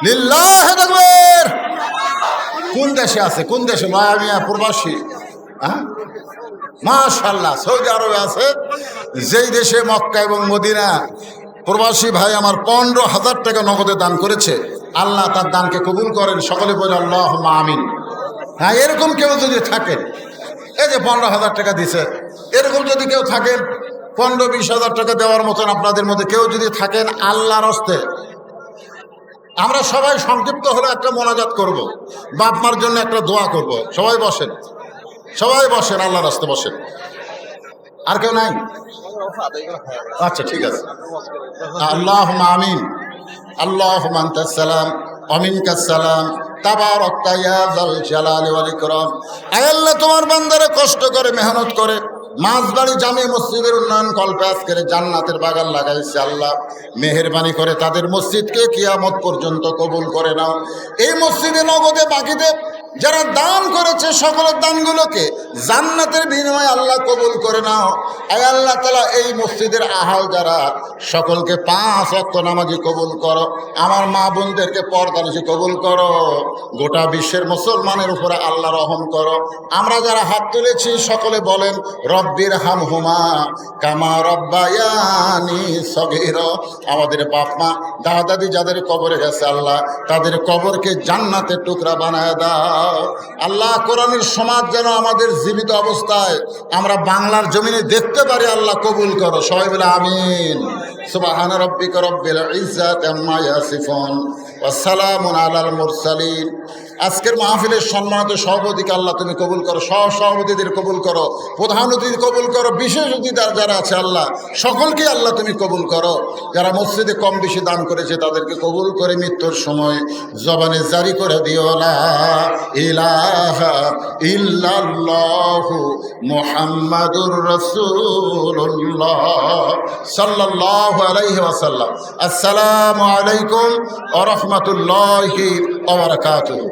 Speaker 1: লিল্লাহি তাকবীর। কোন দেশে আছে? কোন দেশে? মিয়া প্রবাসী। হ্যাঁ, মাশাআল্লাহ, সৌদি আরবে আছে। যেই দেশে মক্কা এবং মদিনা, প্রবাসী ভাই আমার 15,000 টাকা নগদে দান করেছে। আল্লাহ তার দানকে কবুল করেন। সকলে বলে আল্লাহুম্মা আমিন। হ্যাঁ, এরকম কেউ যদি থাকেন, এই যে 15,000 টাকা দিছে, এরকম যদি কেউ থাকেন, 15-20 হাজার টাকা দেওয়ার মতন আপনাদের মধ্যে কেউ যদি থাকেন, আল্লাহর হস্তে আমরা সবাই সংক্ষিপ্ত হলে একটা মোনাজাত করব, বাপ মার জন্য একটা দোয়া করব। সবাই বসেন, সবাই বসেন, আল্লাহর রাস্তে বসেন। আর কেউ নাই? আচ্ছা, ঠিক আছে। আল্লাহুম্মা আমিন। আল্লাহুম্মা আনতাস সালাম ওয়া মিনকাস সালাম, তাবারাকতা ইয়া যাল জালালি ওয়াল ইকরাম। আয় আল্লাহ, তোমার বান্দারা কষ্ট করে, মেহনত করে মাঝবাড়ি জামে মসজিদের উন্নয়ন কল্পে আজকের জান্নাতের বাগান লাগাইছে। আল্লাহ, মেহেরবানি করে তাদের মসজিদকে কিয়ামত পর্যন্ত কবুল করে নাও। এই মসজিদে নগদে বাকিতে যারা দান করেছে, সকলের দানগুলোকে জান্নাতের বিনিময়ে আল্লাহ কবুল করে নাও। আয় আল্লাহ তাআলা, এই মসজিদের আহাল যারা, সকলকে 5 ওয়াক্ত নামাজি কবুল করো। আমার মা বোনদেরকে পর্দানিশী কবুল করো। গোটা বিশ্বের মুসলমানের উপরে আল্লাহ রহম করো। আমরা যারা হাত তুলেছি সকলে বলেন রব্বির হামহুমা কামা রব্বায়ানি সগীরা। আমাদের বাপ মা দাদা দাদি যাদের কবরে গেছে, আল্লাহ তাদের কবরকে জান্নাতের টুকরা বানায় দাও। আল্লাহ, কোরআনের সমাজ যেন আমাদের জীবিত অবস্থায় আমরা বাংলার জমিনে দেখতে পারি, আল্লাহ কবুল করো। সবাই বলে আমিন। সুবহানা রাব্বিকা রাব্বিল ইজ্জাতি আম্মা ইয়াসিফুন ওয়া সালামুন আলাল মুরসালিন। আজকের মাহফিলের সম্মানিত সভাপতিকে আল্লাহ তুমি কবুল করো, সহ সভাপতিদের কবুল করো, প্রধান অতিথি কবুল করো, বিশেষ অতিথিরা যারা আছে আল্লাহ সকলকে আল্লাহ তুমি কবুল করো। যারা মসজিদে কম বেশি দান করেছে তাদেরকে কবুল করে মৃত্যুর সময় জবানে জারি করে দিও লা ইলাহা ইল্লাল্লাহু মুহাম্মাদুর রাসূলুল্লাহ সাল্লাল্লাহু আলাইহি ওয়াসাল্লাম। আসসালামু আলাইকুম ওয়া রাহমাতুল্লাহি ওয়া বারাকাতুহু।